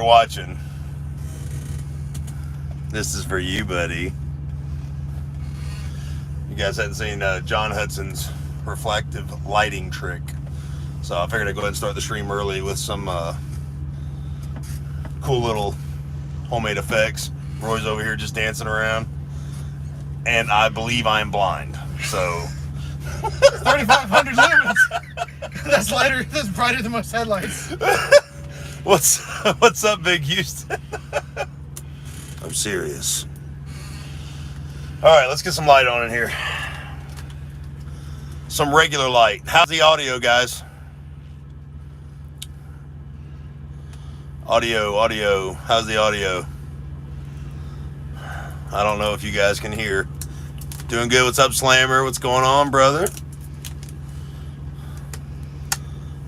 watching, this is for you, buddy. You guys hadn't seen John Hudson's reflective lighting trick. So I figured I'd go ahead and start the stream early with some cool little homemade effects. Roy's over here just dancing around. And I believe I'm blind. So 3,500 lumens. That's lighter. That's brighter than most headlights. What's up, Big Houston? I'm serious. All right, let's get some light on in here. Some regular light. How's the audio, guys? Audio. How's the audio? I don't know if you guys can hear. Doing good. What's up, Slammer? What's going on, brother?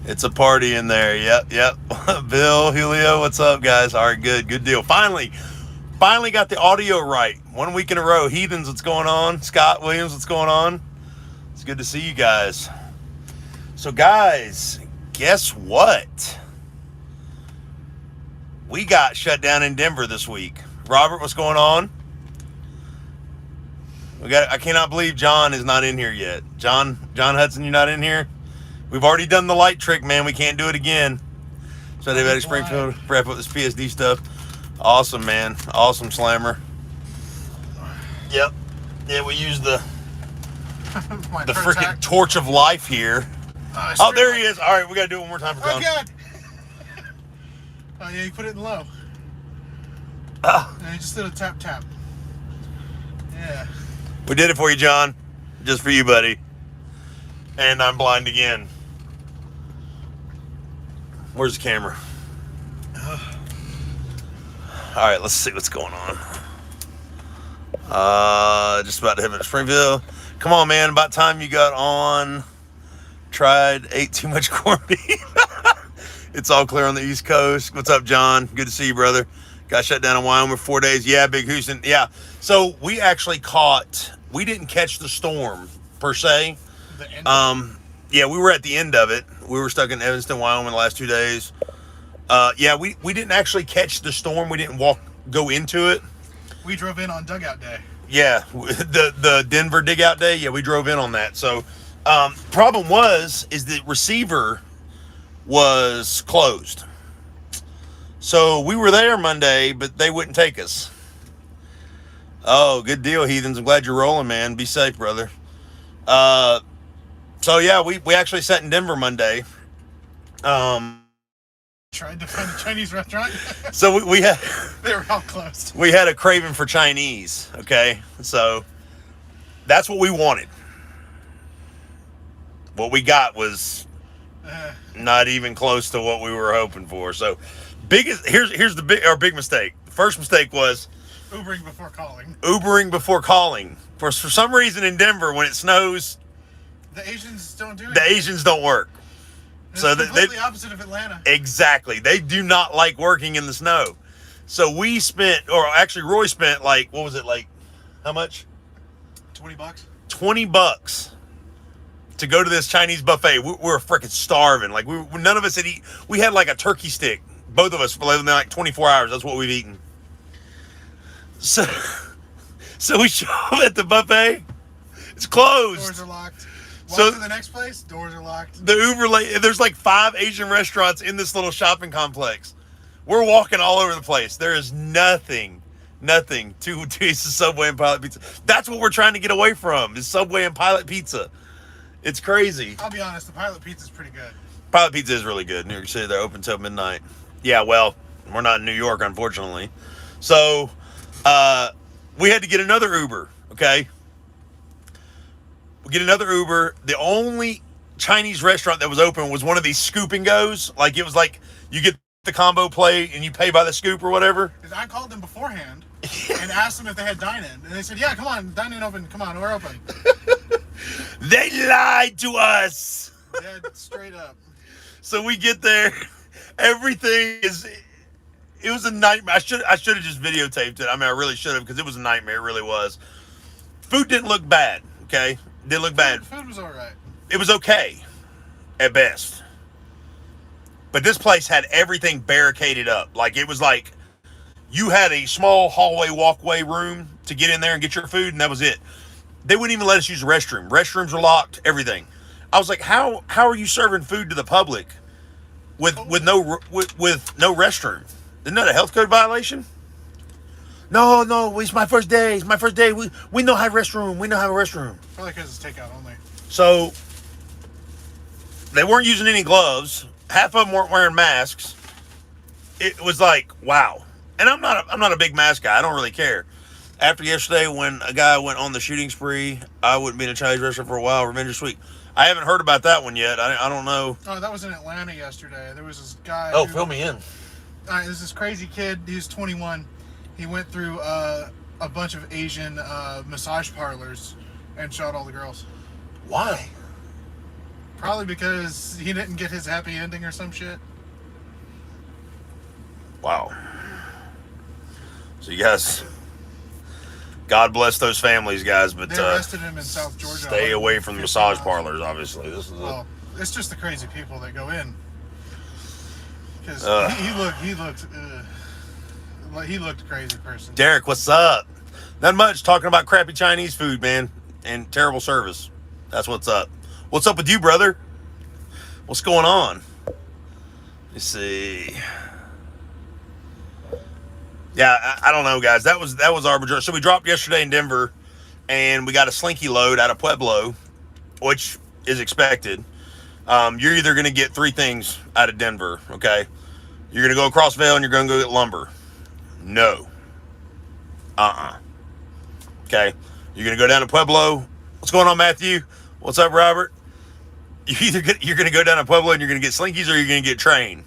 It's a party in there. Yep. Bill, Julio, what's up, guys? All right, good deal. Finally got the audio right. 1 week in a row. Heathens, what's going on? Scott Williams, what's going on? It's good to see you guys. So, guys, guess what? We got shut down in Denver this week. Robert, what's going on? I cannot believe John is not in here yet. John Hudson, you're not in here? We've already done the light trick, man. We can't do it again. So they've had Springfield wrap up this PSD stuff. Awesome, man. Awesome, Slammer. Yep. Yeah, we used the freaking torch of life here. Oh, there he is. All right, we got to do it one more time for John. Oh, God. Oh, yeah, you put it in low. Oh. And you just did a tap. Yeah. We did it for you, John. Just for you, buddy. And I'm blind again. Where's the camera? All right, let's see what's going on. Just about to head to Springfield. Come on, man. About time you got on. Ate too much corned beef. It's all clear on the East Coast. What's up, John? Good to see you, brother. Got shut down in Wyoming for 4 days. Yeah, Big Houston. Yeah. So we actually we didn't catch the storm per se. The end yeah, we were at the end of it. We were stuck in Evanston, Wyoming the last 2 days. Yeah, we didn't actually catch the storm. We didn't go into it. We drove in on dugout day. Yeah, the Denver dig out day. Yeah, we drove in on that. So problem is the receiver was closed. So we were there Monday, but they wouldn't take us. Oh, good deal, Heathens. I'm glad you're rolling, man. Be safe, brother. So yeah, we actually sat in Denver Monday. Tried to find a Chinese restaurant. So we had they were all closed. We had a craving for Chinese. Okay, so that's what we wanted. What we got was not even close to what we were hoping for. So here's our big mistake. The first mistake was Ubering before calling. For some reason in Denver, when it snows, the Asians don't do it. The Asians don't work. It's so completely opposite of Atlanta. Exactly. They do not like working in the snow. So Roy spent what was it, how much? $20. $20 to go to this Chinese buffet. We were freaking starving. None of us had eaten. We had a turkey stick. Both of us for 24 hours. That's what we've eaten. So we show up at the buffet. It's closed. Doors are locked. So to the next place, doors are locked. There's 5 Asian restaurants in this little shopping complex. We're walking all over the place. There is nothing. 2 pieces of Subway and Pilot Pizza. That's what we're trying to get away from, is Subway and Pilot Pizza. It's crazy. I'll be honest, the Pilot Pizza is pretty good. Pilot Pizza is really good. New York City, they're open till midnight. Yeah, well, we're not in New York, unfortunately. So, we had to get another Uber, okay? We get another Uber. The only Chinese restaurant that was open was one of these scoop and goes. It was you get the combo plate and you pay by the scoop or whatever. Because I called them beforehand and asked them if they had dine-in. And they said, yeah, come on, dine-in open. Come on, we're open. They lied to us. Yeah, straight up. So we get there. Everything it was a nightmare. I should have just videotaped it. I mean, I really should have, because it was a nightmare. It really was. Food didn't look bad, okay? Didn't look bad. Food was all right. It was okay, at best. But this place had everything barricaded up. Like, it was like you had a small hallway walkway room to get in there and get your food, and that was it. They wouldn't even let us use the restroom. Restrooms were locked, everything. I was like, how are you serving food to the public with no restroom? Isn't that a health code violation? No, it's my first day. It's my first day. We know how to restroom. We know how to restroom. Probably because it's takeout only. So they weren't using any gloves. Half of them weren't wearing masks. It was like, wow. And I'm not a big mask guy. I don't really care. After yesterday, when a guy went on the shooting spree, I wouldn't be in a Chinese restaurant for a while. Revenge is sweet. I haven't heard about that one yet. I don't know. Oh, that was in Atlanta yesterday. There was this guy. Oh, fill me in. There's this crazy kid. He was 21. He went through a bunch of Asian massage parlors and shot all the girls. Why? Probably because he didn't get his happy ending or some shit. Wow. So you guys, God bless those families, guys. But they arrested him in South Georgia. Stay away from the massage parlors. Obviously, this is. Well, it's just the crazy people that go in. Because he looked a crazy person. Derek, what's up? Not much. Talking about crappy Chinese food, man, and terrible service. That's what's up. What's up with you, brother? What's going on? Let's see. Yeah, I don't know, guys. That was our majority. So we dropped yesterday in Denver, and we got a slinky load out of Pueblo, which is expected. You're either going to get three things out of Denver, okay? You're going to go across Vail, and you're going to go get lumber. No. Okay. You're going to go down to Pueblo. What's going on, Matthew? What's up, Robert? You're going to go down to Pueblo, and you're going to get slinkies, or you're going to get train.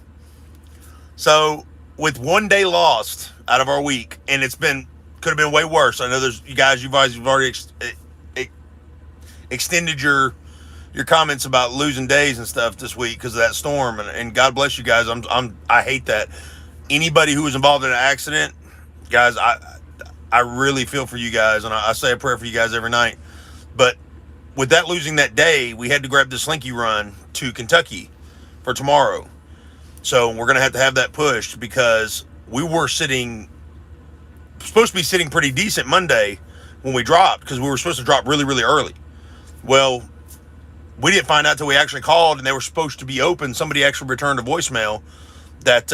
So with 1 day lost out of our week, and could have been way worse. I know you guys, you've already extended your comments about losing days and stuff this week because of that storm, and God bless you guys. I hate that. Anybody who was involved in an accident, guys, I really feel for you guys, and I say a prayer for you guys every night. But with that losing that day, we had to grab the slinky run to Kentucky for tomorrow. So we're going to have that pushed because we were supposed to be sitting pretty decent Monday when we dropped, because we were supposed to drop really, really early. Well, we didn't find out till we actually called, and they were supposed to be open. Somebody actually returned a voicemail that,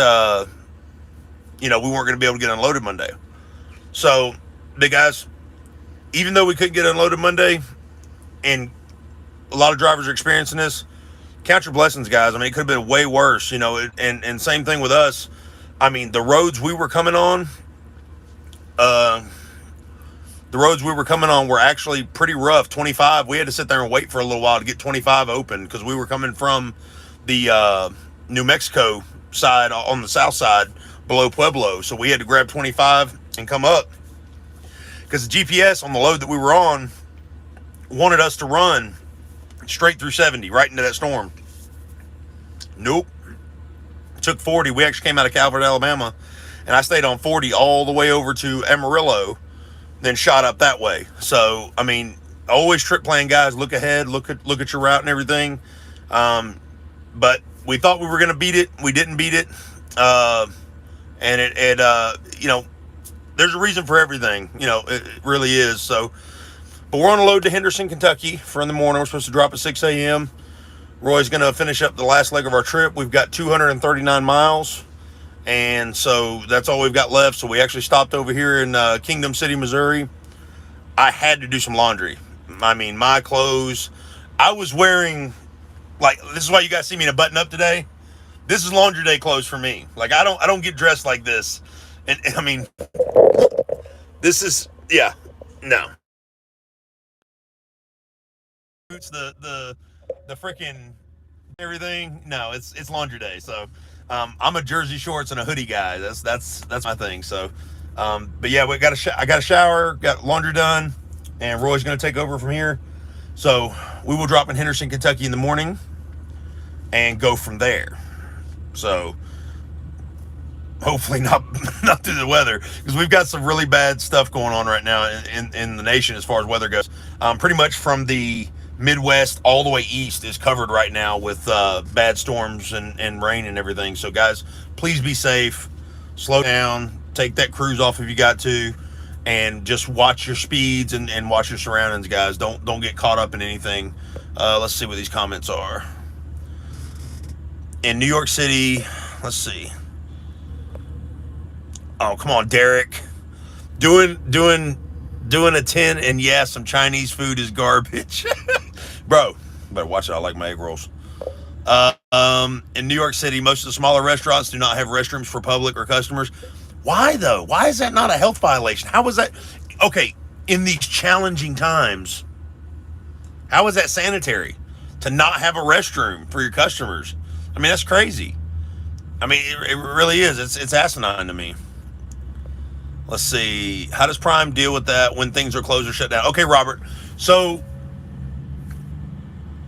we weren't going to be able to get unloaded Monday. So, big guys, even though we couldn't get unloaded Monday, and a lot of drivers are experiencing this, count your blessings, guys. I mean, it could have been way worse, and same thing with us. I mean, the roads we were coming on were actually pretty rough. 25, we had to sit there and wait for a little while to get 25 open because we were coming from the New Mexico side on the south side below Pueblo. So we had to grab 25 and come up because the GPS on the load that we were on wanted us to run straight through 70 right into that storm. Nope. It took 40. We actually came out of Calvert, Alabama, and I stayed on 40 all the way over to Amarillo, then shot up that way. So, I mean, always trip plan, guys. Look ahead, look at your route and everything. But we thought we were going to beat it. We didn't beat it. And there's a reason for everything. It really is. So, but we're on a load to Henderson, Kentucky for in the morning. We're supposed to drop at 6 a.m. Roy's going to finish up the last leg of our trip. We've got 239 miles. And so that's all we've got left. So we actually stopped over here in Kingdom City, Missouri. I had to do some laundry. I mean, my clothes, I was wearing, this is why you guys see me in a button up today. This is laundry day clothes for me. I don't get dressed like this. And I mean, this is, no. It's the freaking everything. No, it's laundry day. So I'm a jersey shorts and a hoodie guy. That's my thing. So but yeah, I got a shower, got laundry done, and Roy's gonna take over from here. So we will drop in Henderson, Kentucky in the morning and go from there. So hopefully not through the weather, because we've got some really bad stuff going on right now in the nation as far as weather goes. Pretty much from the Midwest all the way east is covered right now with bad storms and rain and everything. So guys, please be safe, slow down, take that cruise off if you got to, and just watch your speeds and watch your surroundings, guys. Don't get caught up in anything. Let's see what these comments are. In New York City, let's see. Oh, come on, Derek. Doing a 10, and yeah, some Chinese food is garbage. Bro, better watch it. I like my egg rolls. In New York City, most of the smaller restaurants do not have restrooms for public or customers. Why, though? Why is that not a health violation? How is that? Okay, in these challenging times, how is that sanitary to not have a restroom for your customers? I mean, that's crazy. I mean, it really is. It's asinine to me. Let's see. How does Prime deal with that when things are closed or shut down? Okay, Robert. So,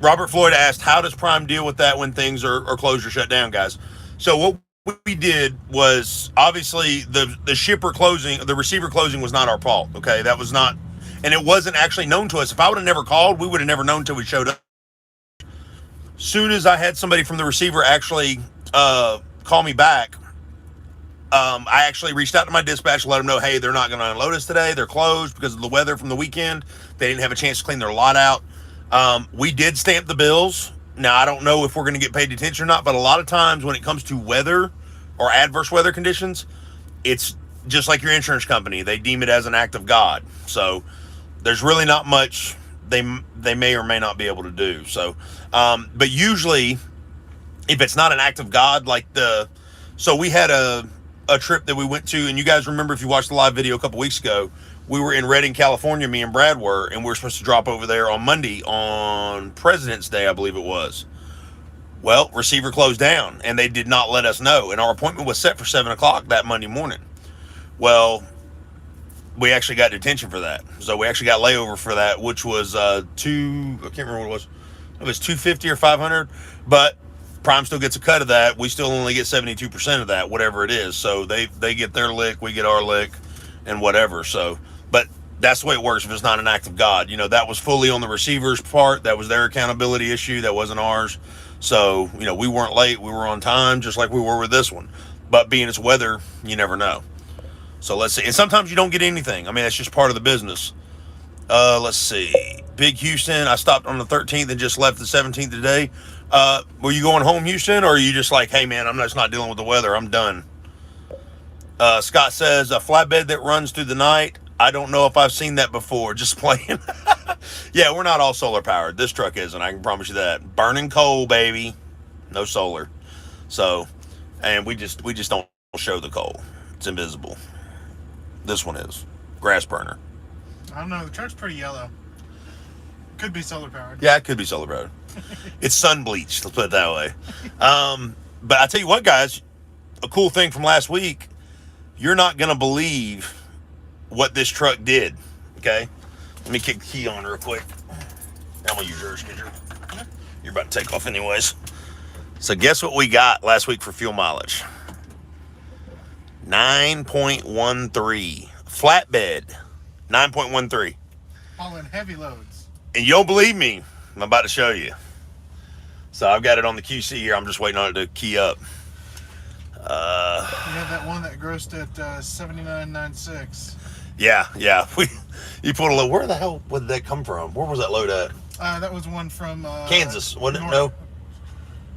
Robert Floyd asked, how does Prime deal with that when things are closed or shut down, guys? So, what we did was, obviously, the shipper closing, the receiver closing was not our fault, okay? That was not, and it wasn't actually known to us. If I would have never called, we would have never known until we showed up. Soon as I had somebody from the receiver actually call me back, I actually reached out to my dispatch, let them know, hey, they're not going to unload us today. They're closed because of the weather from the weekend. They didn't have a chance to clean their lot out. We did stamp the bills. Now, I don't know if we're going to get paid attention or not, but a lot of times when it comes to weather or adverse weather conditions, it's just like your insurance company. They deem it as an act of God. So there's really not much they may or may not be able to do. So, but usually, if it's not an act of God, so we had a trip that we went to, and you guys remember if you watched the live video a couple weeks ago, we were in Redding, California, me and Brad were, and we were supposed to drop over there on Monday on President's Day, I believe it was. Well, receiver closed down, and they did not let us know, and our appointment was set for 7 o'clock that Monday morning. Well, we actually got detention for that. So we actually got layover for that, which was I can't remember what it was. It was $250 or $500, but Prime still gets a cut of that. We still only get 72% of that, whatever it is. So they get their lick, we get our lick, and whatever. So, but that's the way it works if it's not an act of God. You know, that was fully on the receiver's part. That was their accountability issue. That wasn't ours. So, you know, we weren't late. We were on time, just like we were with this one. But being it's weather, you never know. So let's see. And sometimes you don't get anything. I mean, that's just part of the business. Let's see. Big Houston. I stopped on the 13th and just left the 17th today. Were you going home, Houston, or are you just like, hey, man, I'm just not dealing with the weather. I'm done. Scott says, a flatbed that runs through the night. I don't know if I've seen that before. Just playing. Yeah, we're not all solar powered. This truck isn't. I can promise you that. Burning coal, baby. No solar. So, and we just don't show the coal. It's invisible. This one is. Grass burner. I don't know. The truck's pretty yellow. Could be solar powered. Yeah, it could be solar powered. It's sun bleached. Let's put it that way. But I tell you what, guys, a cool thing from last week, you're not going to believe what this truck did. Okay? Let me kick the key on real quick. I'm going to use yours because you're about to take off anyways. So guess what we got last week for fuel mileage? 9.13. Flatbed. 9.13. Hauling heavy loads. And you don't believe me, I'm about to show you. So I've got it on the QC here. I'm just waiting on it to key up. You had that one that grossed at 79.96. Yeah. You pulled a load. Where the hell did that come from? Where was that load at? That was one from Kansas, wasn't it? No.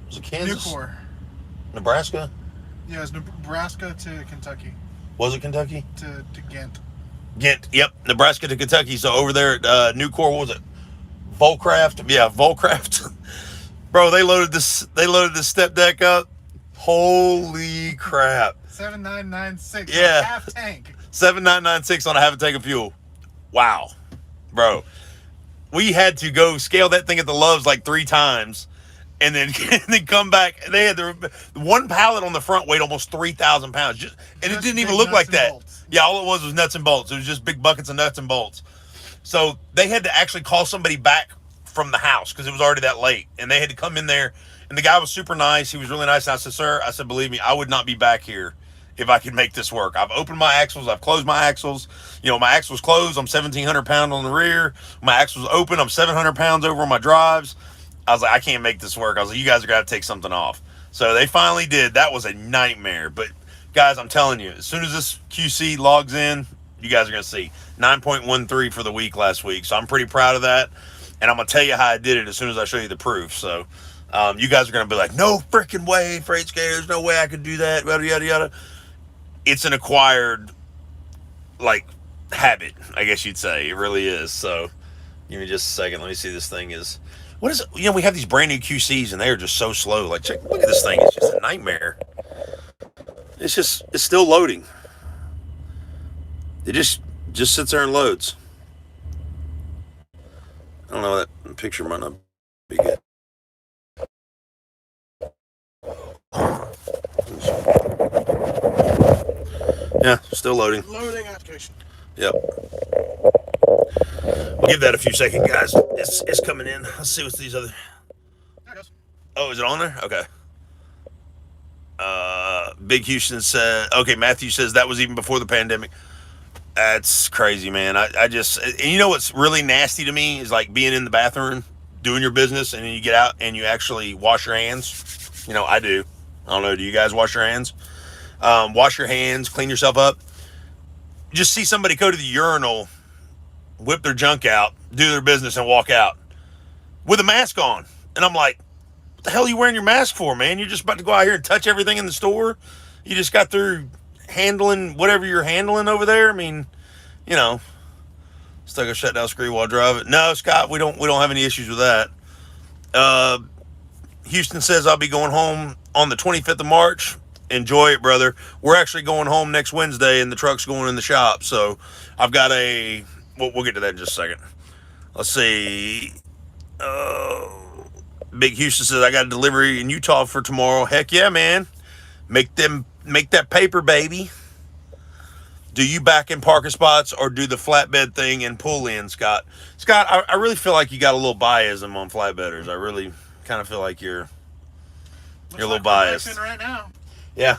Was it Kansas? Nucor. Nebraska? Yeah, it was Nebraska to Kentucky. Was it Kentucky? To Ghent. Ghent, yep. Nebraska to Kentucky. So over there at Nucor, what was it? Volcraft? Yeah, Volcraft. Bro, they loaded this step deck up. Holy crap. 7996. Yeah. Half tank. 7996 on a half a tank of fuel. Wow. Bro. We had to go scale that thing at the Loves like 3 times and then come back. They had the one pallet on the front weighed almost 3,000 pounds. And it didn't even look like that. Bolts. Yeah, all it was nuts and bolts. It was just big buckets of nuts and bolts. So they had to actually call somebody back from the house because it was already that late. And they had to come in there. And the guy was super nice. He was really nice. And I said, sir, believe me, I would not be back here if I can make this work. I've opened my axles, I've closed my axles. You know, my axles closed, I'm 1,700 pounds on the rear. My axles open, I'm 700 pounds over on my drives. I was like, I can't make this work. I was like, you guys are going to take something off. So they finally did. That was a nightmare. But guys, I'm telling you, as soon as this QC logs in, you guys are going to see 9.13 for the week last week. So I'm pretty proud of that. And I'm going to tell you how I did it as soon as I show you the proof. So you guys are going to be like, no freaking way, Fr8sK8R, there's no way I could do that, yada, yada, yada. It's an acquired, like, habit, I guess you'd say. It really is. So give me just a second. Let me see. This thing is, what is it? You know, we have these brand new QCs and they are just so slow. Like, check, look at this thing. It's just a nightmare. It's still loading. It just sits there and loads. I don't know, that picture might not be good. Yeah, still loading. Loading application. Yep. We'll give that a few seconds, guys. It's coming in. Let's see what's these other. There it goes. Oh, is it on there? Okay. Big Houston said, okay, Matthew says that was even before the pandemic. That's crazy, man. I just, and you know what's really nasty to me is like being in the bathroom, doing your business, and then you get out and you actually wash your hands. You know, I do. I don't know. Do you guys wash your hands? Wash your hands, clean yourself up. Just see somebody go to the urinal, whip their junk out, do their business, and walk out with a mask on. And I'm like, what the hell are you wearing your mask for, man? You're just about to go out here and touch everything in the store. You just got through handling whatever you're handling over there. I mean, you know, stuck a shutdown screw while driving. No, Scott, we don't have any issues with that. Houston says I'll be going home on the 25th of March. Enjoy it, brother. We're actually going home next Wednesday, and the truck's going in the shop. So I've got a. We'll get to that in just a second. Let's see. Big Houston says I got a delivery in Utah for tomorrow. Heck yeah, man. Make that paper, baby. Do you back in parking spots or do the flatbed thing and pull in, Scott? Scott, I really feel like you got a little biasm on flatbedders. I really kind of feel like you're a little biased right now. Yeah.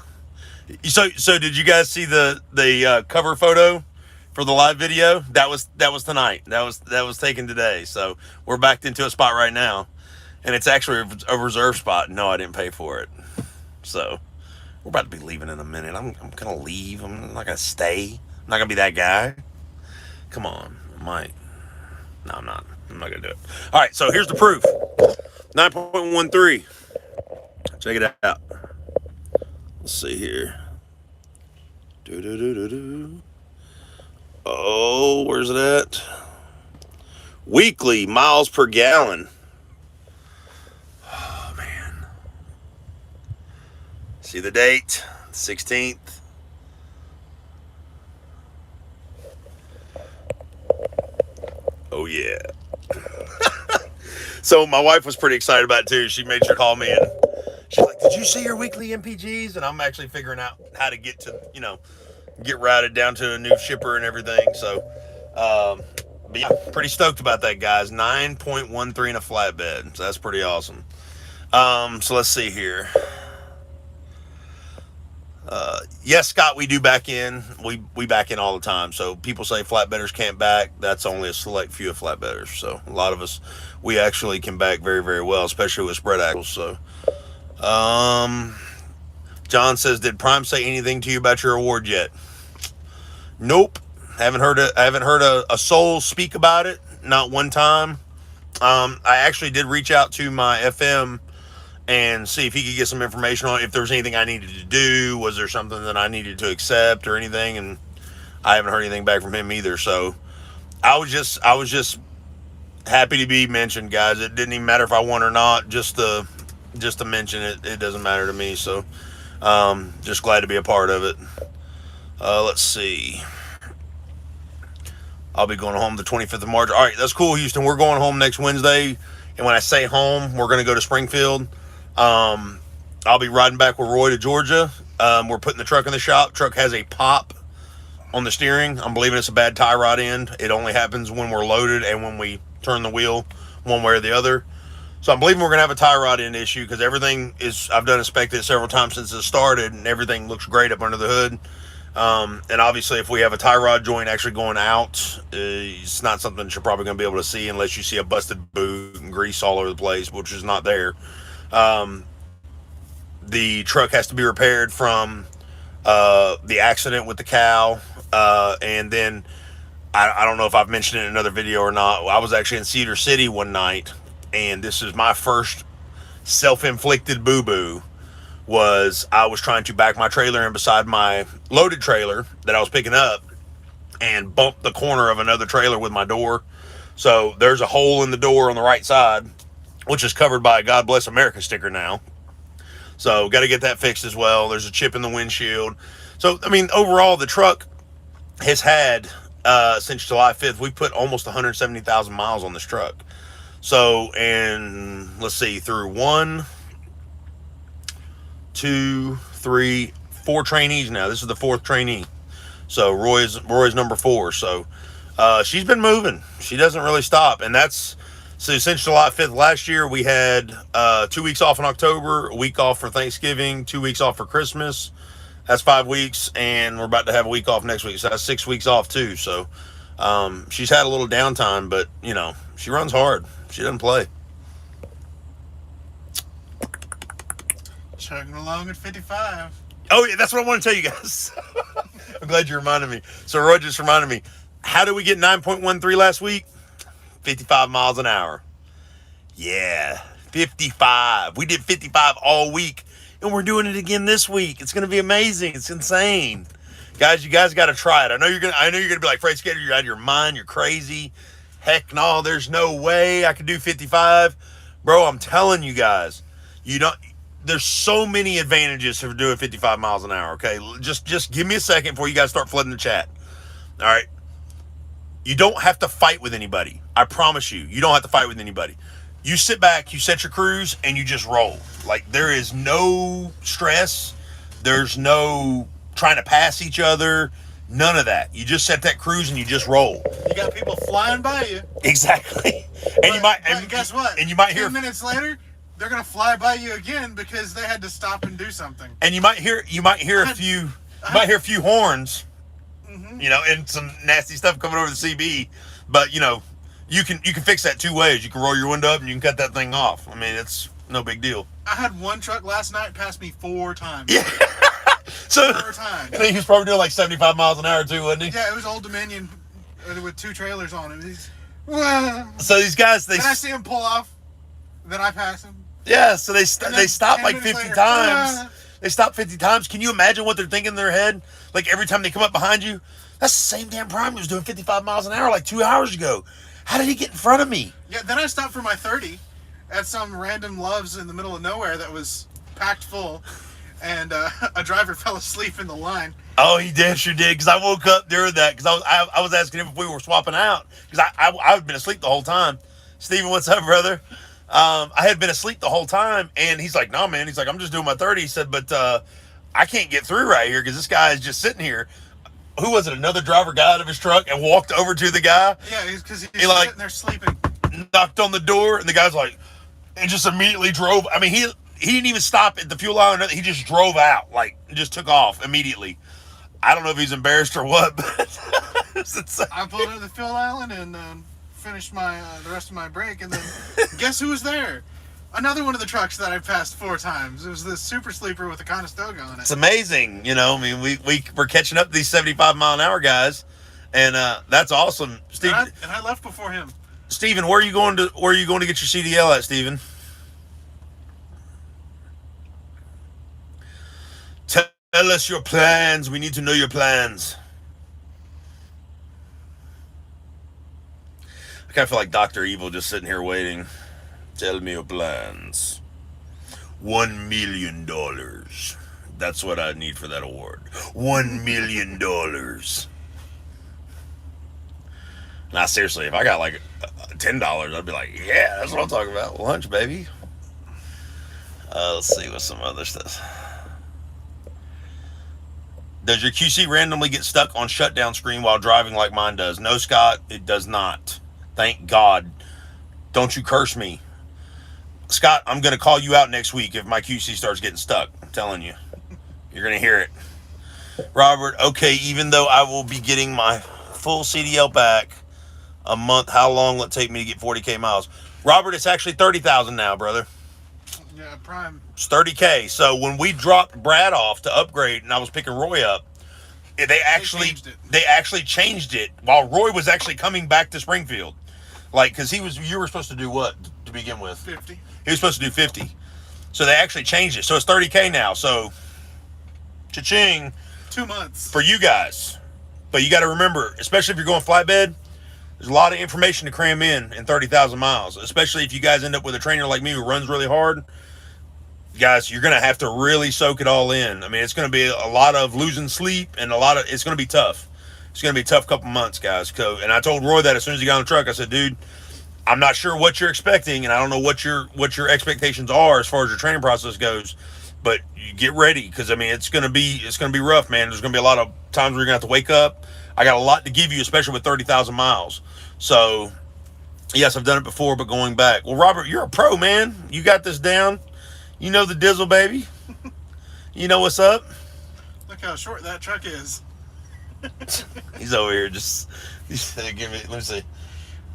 So did you guys see the cover photo for the live video? That was tonight. That was taken today. So we're backed into a spot right now, and it's actually a reserve spot. No, I didn't pay for it. So we're about to be leaving in a minute. I'm gonna leave. I'm not gonna stay. I'm not gonna be that guy. Come on, I might. No, I'm not. I'm not gonna do it. All right. So here's the proof. 9.13. Check it out. Let's see here. Oh, where's it at? Weekly miles per gallon. Oh, man. See the date? 16th. Oh, yeah. So my wife was pretty excited about it, too. She made sure to call me and she's like, did you see your weekly MPGs? And I'm actually figuring out how to get to, get routed down to a new shipper and everything. So, but yeah, pretty stoked about that, guys. 9.13 in a flatbed. So that's pretty awesome. So let's see here. Yes, Scott, we do back in. We back in all the time. So people say flatbedders can't back. That's only a select few of flatbedders. So a lot of us, we actually can back very, very well, especially with spread axles. So, John says, did Prime say anything to you about your award yet? Nope. I haven't heard a soul speak about it. Not one time. I actually did reach out to my FM and see if he could get some information on if there was anything I needed to do. Was there something that I needed to accept or anything? And I haven't heard anything back from him either. So I was just happy to be mentioned, guys. It didn't even matter if I won or not. Just to mention it. It doesn't matter to me. So just glad to be a part of it. Let's see. I'll be going home the 25th of March. All right, that's cool, Houston. We're going home next Wednesday. And when I say home, we're going to go to Springfield. I'll be riding back with Roy to Georgia. We're putting the truck in the shop. Truck has a pop on the steering. I'm believing it's a bad tie rod end. It only happens when we're loaded and when we turn the wheel one way or the other. So I'm believing we're going to have a tie rod end issue because everything is, I've done inspected it several times since it started and everything looks great up under the hood. And obviously if we have a tie rod joint actually going out, it's not something you're probably going to be able to see unless you see a busted boot and grease all over the place, which is not there. The truck has to be repaired from the accident with the cow. And then I don't know if I've mentioned it in another video or not. I was actually in Cedar City one night, and this is my first self-inflicted boo-boo. I was trying to back my trailer in beside my loaded trailer that I was picking up and bumped the corner of another trailer with my door. So there's a hole in the door on the right side, which is covered by a God Bless America sticker now. So got to get that fixed as well. There's a chip in the windshield. So, I mean, overall, the truck has had, since July 5th, we put almost 170,000 miles on this truck. So, and let's see, through 1, 2, 3, 4 trainees now. This is the 4th trainee. So Roy's number 4. So she's been moving. She doesn't really stop. And that's, so since July 5th last year, we had 2 weeks off in October, a week off for Thanksgiving, 2 weeks off for Christmas. That's 5 weeks, and we're about to have a week off next week. So that's 6 weeks off too. So she's had a little downtime, but you know, she runs hard. She doesn't play. Chugging along at 55. Oh yeah, that's what I want to tell you guys. I'm glad you reminded me. So Roy just reminded me. How did we get 9.13 last week? 55 miles an hour. Yeah, 55. We did 55 all week, and we're doing it again this week. It's gonna be amazing. It's insane, guys. You guys got to try it. I know you're gonna be like, Fr8sK8R, you're out of your mind. You're crazy. Heck no, there's no way I could do 55, bro. I'm telling you guys, you don't. There's so many advantages for doing 55 miles an hour. Okay, just give me a second before you guys start flooding the chat. All right. You don't have to fight with anybody. I promise you, you don't have to fight with anybody. You sit back, you set your cruise, and you just roll. Like, there is no stress. There's no trying to pass each other. None of that. You just set that cruise and you just roll. You got people flying by you. Exactly. And guess what? And you might hear 10 minutes later, they're gonna fly by you again because they had to stop and do something. And you might hear a few horns. Mm-hmm. You know, and some nasty stuff coming over the CB, but you know, you can fix that 2 ways. You can roll your window up and you can cut that thing off. I mean, it's no big deal. I had one truck last night pass me 4 times. Yeah. So 4 times. I think he was probably doing like 75 miles an hour too, wasn't he? Yeah, it was Old Dominion with 2 trailers on it. So these guys, then I see him pull off, then I pass him. Yeah, so they stop like 50 later, times. They stop 50 times. Can you imagine what they're thinking in their head? Like every time they come up behind you, that's the same damn prime who was doing 55 miles an hour like 2 hours ago. How did he get in front of me? Yeah, then I stopped for my 30 at some random Love's in the middle of nowhere that was packed full, and a driver fell asleep in the line. Oh, he did, sure did, because I woke up during that, because I was asking him if we were swapping out, because I had been asleep the whole time. Steven, what's up, brother? I had been asleep the whole time, and he's like, no, man. He's like, I'm just doing my 30. He said, but I can't get through right here because this guy is just sitting here. Who was it? Another driver got out of his truck and walked over to the guy. Yeah, because he's like, sitting there sleeping. Knocked on the door, and the guy's like, and just immediately drove. I mean, he didn't even stop at the fuel line or nothing. He just drove out, like, just took off immediately. I don't know if he's embarrassed or what, but I pulled into the fuel island and finished the rest of my break, and then guess who was there? Another one of the trucks that I passed 4 times. It was the Super Sleeper with a Conestoga on it. It's amazing, you know. I mean, we're catching up to these 75 mile an hour guys, and that's awesome. Steve, and I left before him. Steven, where are you going to get your CDL at, Steven? Tell us your plans. We need to know your plans. I kind of feel like Dr. Evil just sitting here waiting. Tell me your plans. $1 million. That's what I need for that award. $1 million. Nah, seriously, if I got like $10, I'd be like, yeah, that's what I'm talking about. Lunch, baby. Let's see what's some other stuff. Does your QC randomly get stuck on shutdown screen while driving like mine does? No, Scott, it does not. Thank God. Don't you curse me. Scott, I'm going to call you out next week if my QC starts getting stuck. I'm telling you. You're going to hear it. Robert, okay, even though I will be getting my full CDL back a month, how long will it take me to get 40K miles? Robert, it's actually 30,000 now, brother. Yeah, Prime. It's 30K. So when we dropped Brad off to upgrade and I was picking Roy up, they actually changed it while Roy was actually coming back to Springfield. Like, because you were supposed to do what to begin with? 50. He was supposed to do 50. So they actually changed it. So it's 30K now. So, cha-ching. 2 months. For you guys. But you got to remember, especially if you're going flatbed, there's a lot of information to cram in 30,000 miles. Especially if you guys end up with a trainer like me who runs really hard. Guys, you're going to have to really soak it all in. I mean, it's going to be a lot of losing sleep and it's going to be tough. It's going to be a tough couple months, guys. And I told Roy that as soon as he got on the truck, I said, dude, I'm not sure what you're expecting, and I don't know what your expectations are as far as your training process goes, but you get ready, because I mean it's gonna be rough, man. There's gonna be a lot of times where you're gonna have to wake up. I got a lot to give you, especially with 30,000 miles. So yes, I've done it before, but going back. Well, Robert, you're a pro, man. You got this down. You know the dizzle, baby. You know what's up. Look how short that truck is. He's over here just give me. Let me see.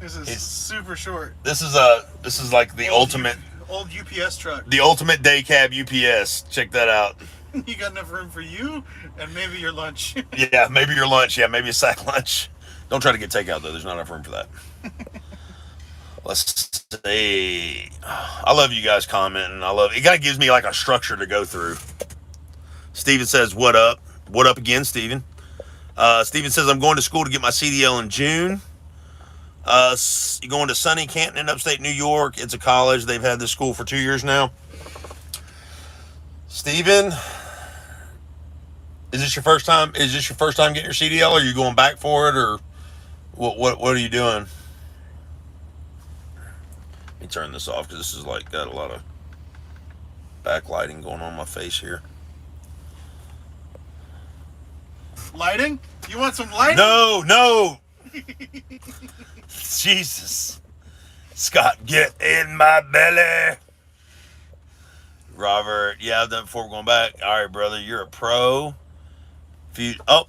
This is super short. This is like the ultimate old UPS truck. The ultimate day cab UPS. Check that out. You got enough room for you and maybe your lunch. Yeah, maybe your lunch. Yeah, maybe a sack lunch. Don't try to get takeout though. There's not enough room for that. Let's see. I love you guys commenting. I love it. It kind of gives me like a structure to go through. Steven says, "What up? What up again, Steven?" Steven says, "I'm going to school to get my CDL in June." You're going to sunny Canton in upstate New York. It's a college. They've had this school for 2 years now. Steven, is this your first time? Is this your first time getting your CDL? Or are you going back for it, or what are you doing? Let me turn this off because this is like got a lot of backlighting going on my face here. Lighting? You want some lighting? No. Jesus. Scott, get in my belly. Robert, yeah, I've done it before. We're going back. All right, brother, you're a pro.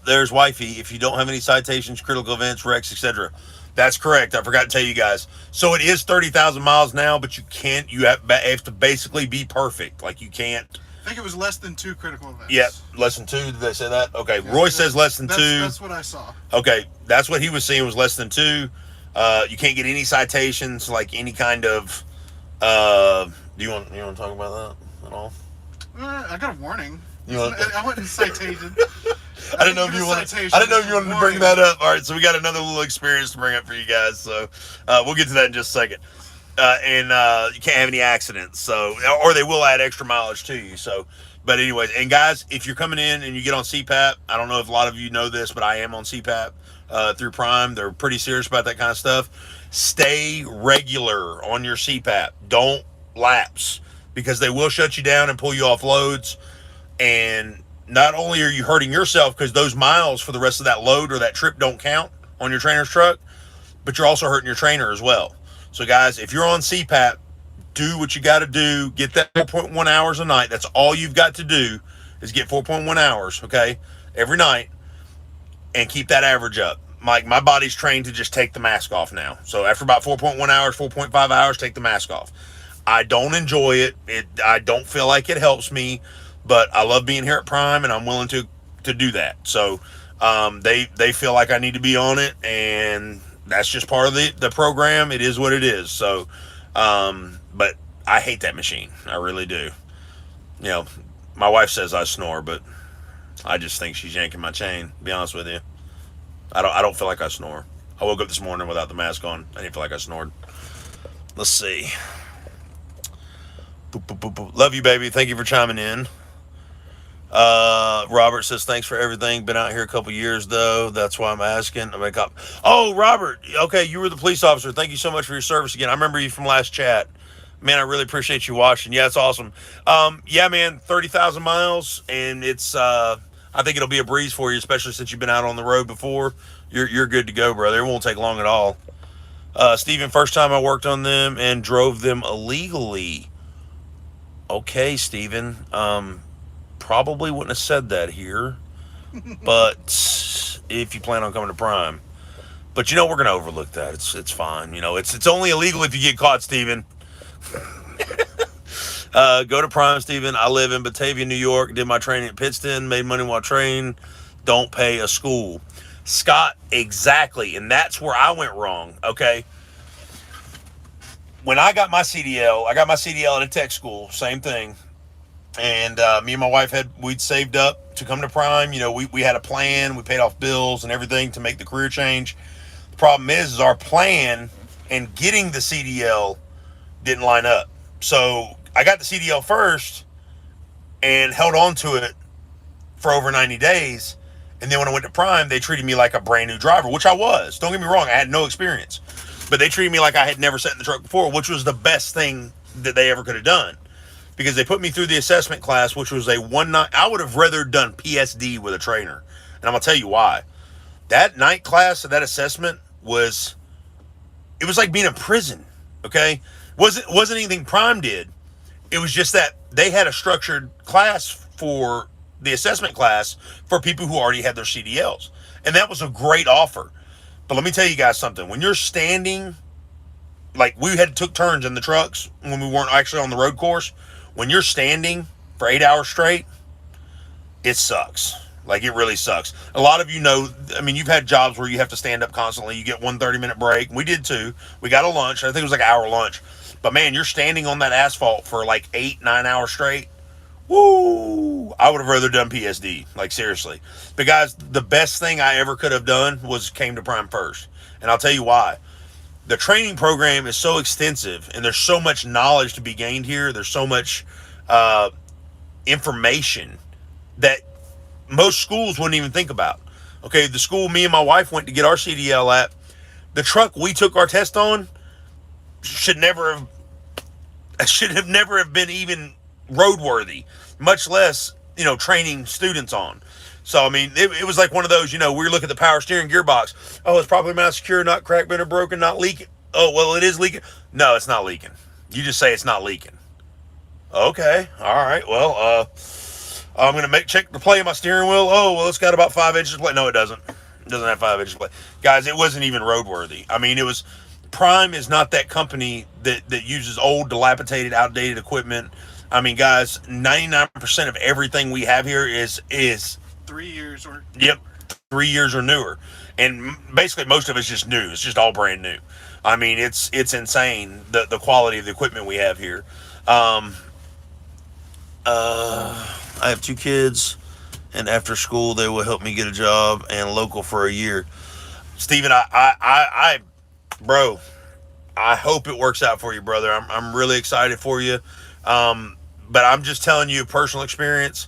There's wifey. If you don't have any citations, critical events, wrecks, etc. That's correct. I forgot to tell you guys. So it is 30,000 miles now, but you have to basically be perfect. Like you can't. I think it was less than 2 critical events. Yep, less than 2. Did they say that? Okay, yeah, Roy says less than 2. That's what I saw. Okay, that's what he was saying was less than 2. You can't get any citations, like any kind of. Do you want to talk about that at all? I got a warning. I wasn't cited. I didn't know if you wanted to bring that up. All right, so we got another little experience to bring up for you guys. So we'll get to that in just a second. And you can't have any accidents, so or they will add extra mileage to you. So, but anyways, and guys, if you're coming in and you get on CPAP, I don't know if a lot of you know this, but I am on CPAP through Prime. They're pretty serious about that kind of stuff. Stay regular on your CPAP. Don't lapse, because they will shut you down and pull you off loads. And not only are you hurting yourself because those miles for the rest of that load or that trip don't count on your trainer's truck, but you're also hurting your trainer as well. So guys, if you're on CPAP, do what you got to do. Get that 4.1 hours a night. That's all you've got to do is get 4.1 hours, okay, every night, and keep that average up. My body's trained to just take the mask off now. So after about 4.1 hours, 4.5 hours, take the mask off. I don't enjoy it. I don't feel like it helps me, but I love being here at Prime, and I'm willing to do that. So they feel like I need to be on it, and that's just part of the program. It is what it is. So, but I hate that machine. I really do. You know, my wife says I snore, but I just think she's yanking my chain, to be honest with you. I don't feel like I snore. I woke up this morning without the mask on. I didn't feel like I snored. Let's see. Boop, boop, boop, boop. Love you, baby. Thank you for chiming in. Robert says, thanks for everything. Been out here a couple years, though. That's why I'm asking. Oh, Robert. Okay, you were the police officer. Thank you so much for your service again. I remember you from last chat. Man, I really appreciate you watching. Yeah, it's awesome. Yeah, man, 30,000 miles, and it's, I think it'll be a breeze for you, especially since you've been out on the road before. You're good to go, brother. It won't take long at all. Steven, first time I worked on them and drove them illegally. Okay, Steven. Probably wouldn't have said that here, but if you plan on coming to Prime. But we're gonna overlook that. It's fine. It's only illegal if you get caught, Steven. Go to Prime, Steven. I live in Batavia, New York. Did my training at Pittston. Made money while training. Don't pay a school. Scott, exactly. And that's where I went wrong. Okay. When I got my CDL, at a tech school. Same thing. And me and my wife we'd saved up to come to Prime. We had a plan. We paid off bills and everything to make the career change. The problem is our plan and getting the CDL didn't line up. So I got the CDL first and held on to it for over 90 days. And then when I went to Prime, they treated me like a brand new driver, which I was. Don't get me wrong, I had no experience. But they treated me like I had never sat in the truck before, which was the best thing that they ever could have done. Because they put me through the assessment class, which was a 1 night. I would have rather done PSD with a trainer. And I'm going to tell you why. That night class of that assessment it was like being in prison, okay? Wasn't anything Prime did. It was just that they had a structured class for the assessment class for people who already had their CDLs. And that was a great offer. But let me tell you guys something. When you're standing, like we took turns in the trucks when we weren't actually on the road course. When you're standing for 8 hours straight, it sucks. Like, it really sucks. A lot of you've had jobs where you have to stand up constantly. You get 1 30-minute break. We did too. We got a lunch. I think it was like an hour lunch. But man, you're standing on that asphalt for like 8, 9 hours straight. Woo! I would have rather done PSD. Like, seriously. But guys, the best thing I ever could have done came to Prime first. And I'll tell you why. The training program is so extensive and there's so much knowledge to be gained here. There's so much information that most schools wouldn't even think about. Okay, the school me and my wife went to get our CDL at, the truck we took our test on should never have been even roadworthy, much less, training students on. So, I mean, it was like one of those, we look at the power steering gearbox. Oh, it's probably not secure, not cracked, bent, or broken, not leaking. Oh, well, it is leaking. No, it's not leaking. You just say it's not leaking. Okay, all right. Well, I'm going to check the play of my steering wheel. Oh, well, it's got about 5 inches of play. No, it doesn't. It doesn't have 5 inches of play. Guys, it wasn't even roadworthy. I mean, Prime is not that company that uses old, dilapidated, outdated equipment. I mean, guys, 99% of everything we have here is 3 years or... Yep, 3 years or newer. And basically most of it's just new. It's just all brand new. I mean, it's insane, the quality of the equipment we have here. I have 2 kids, and after school they will help me get a job and local for a year. Steven, bro, I hope it works out for you, brother. I'm really excited for you. But I'm just telling you personal experience.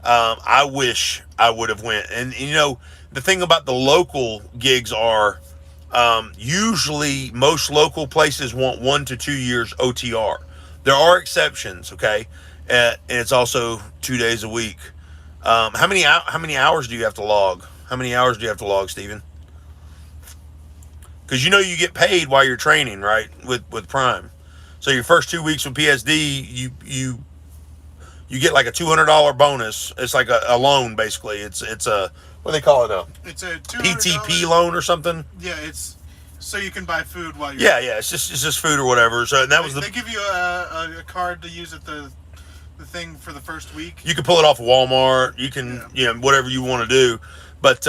I wish I would have went. And the thing about the local gigs are, usually most local places want 1 to 2 years OTR. There are exceptions, okay? And it's also 2 days a week. How many hours do you have to log? How many hours do you have to log, Steven? Because you get paid while you're training, right? With Prime. So your first 2 weeks with PSD, you get like a $200 bonus. It's like a loan, basically. It's a, what do they call it? It's a PTP loan or something. Yeah, it's so you can buy food while you're... Yeah. It's just food or whatever. So that was they give you a card to use at the thing for the first week. You can pull it off of Walmart. You can whatever you want to do. But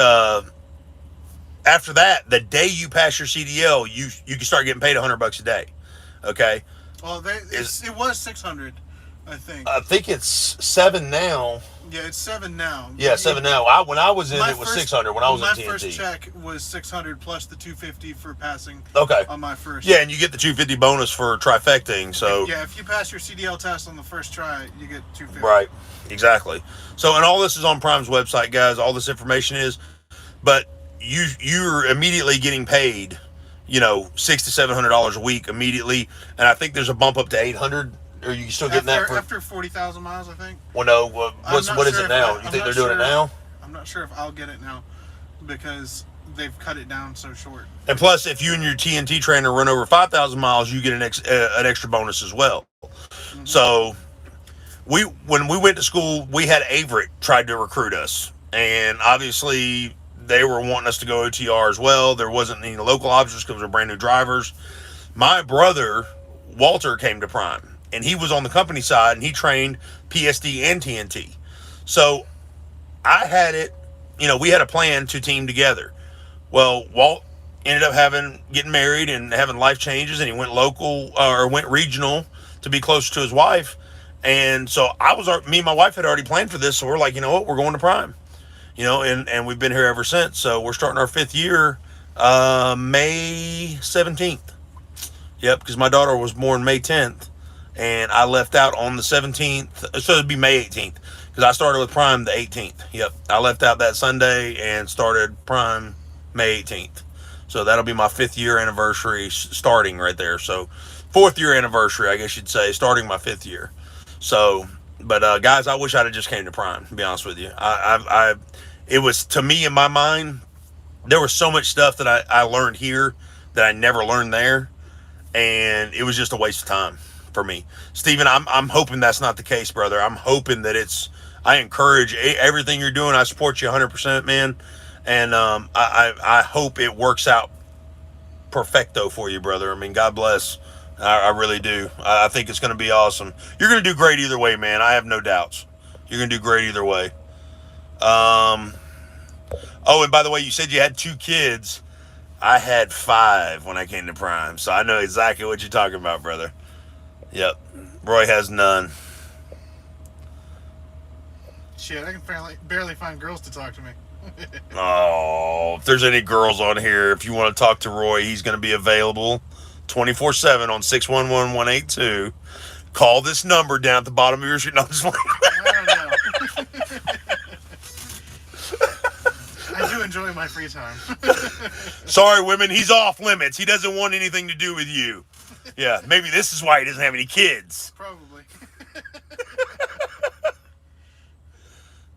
after that, the day you pass your CDL, you can start getting paid $100 a day. Okay. Well, it was 600. I think it's 7 now. Yeah, it's 7 now. Yeah, 7 now. When I was in, it was 600. When I was in TNT, my first check was 600 plus the 250 for passing. Okay. On my first. Yeah, and you get the 250 bonus for trifecting. So yeah, if you pass your CDL test on the first try, you get 250. Right. Exactly. So, and all this is on Prime's website, guys. All this information is, but you're immediately getting paid, $600 to $700 a week immediately, and I think there's a bump up to 800. Or you still getting that after 40,000 miles, I think. Well, no. What is it now? You think they're doing it now? I'm not sure if I'll get it now because they've cut it down so short. And plus, if you and your TNT trainer run over 5,000 miles, you get an extra bonus as well. Mm-hmm. So, when we went to school, we had Averett tried to recruit us, and obviously they were wanting us to go OTR as well. There wasn't any local options because we're brand new drivers. My brother Walter came to Prime, and he was on the company side, and he trained PSD and TNT. So I had it. We had a plan to team together. Well, Walt ended up getting married and having life changes, and he went local or went regional to be closer to his wife. And so me and my wife had already planned for this. So we're like, you know what, we're going to Prime, and we've been here ever since. So we're starting our 5th year, May 17th. Yep, because my daughter was born May 10th, and I left out on the 17th, so it'd be May 18th, because I started with Prime the 18th. Yep, I left out that Sunday and started Prime May 18th. So that'll be my 5th year anniversary starting right there. So 4th year anniversary, I guess you'd say, starting my 5th year. So, but guys, I wish I'd have just came to Prime, to be honest with you. It was, to me, in my mind, there was so much stuff that I learned here that I never learned there. And it was just a waste of time for me. Steven, I'm hoping that's not the case, brother. I'm hoping that I encourage everything you're doing. I support you 100%, man. And I hope it works out perfecto for you, brother. I mean, God bless. I really do. I think it's going to be awesome. You're going to do great either way, man. I have no doubts. You're going to do great either way. Oh, and by the way, you said you had 2 kids. I had 5 when I came to Prime, so I know exactly what you're talking about, brother. Yep. Roy has none. Shit, I can barely find girls to talk to me. Oh, if there's any girls on here, if you want to talk to Roy, he's going to be available 24/7 on 611-182. Call this number down at the bottom of your sheet. No, just I don't know. I do enjoy my free time. Sorry, women, he's off limits. He doesn't want anything to do with you. Yeah, maybe this is why he doesn't have any kids. Probably.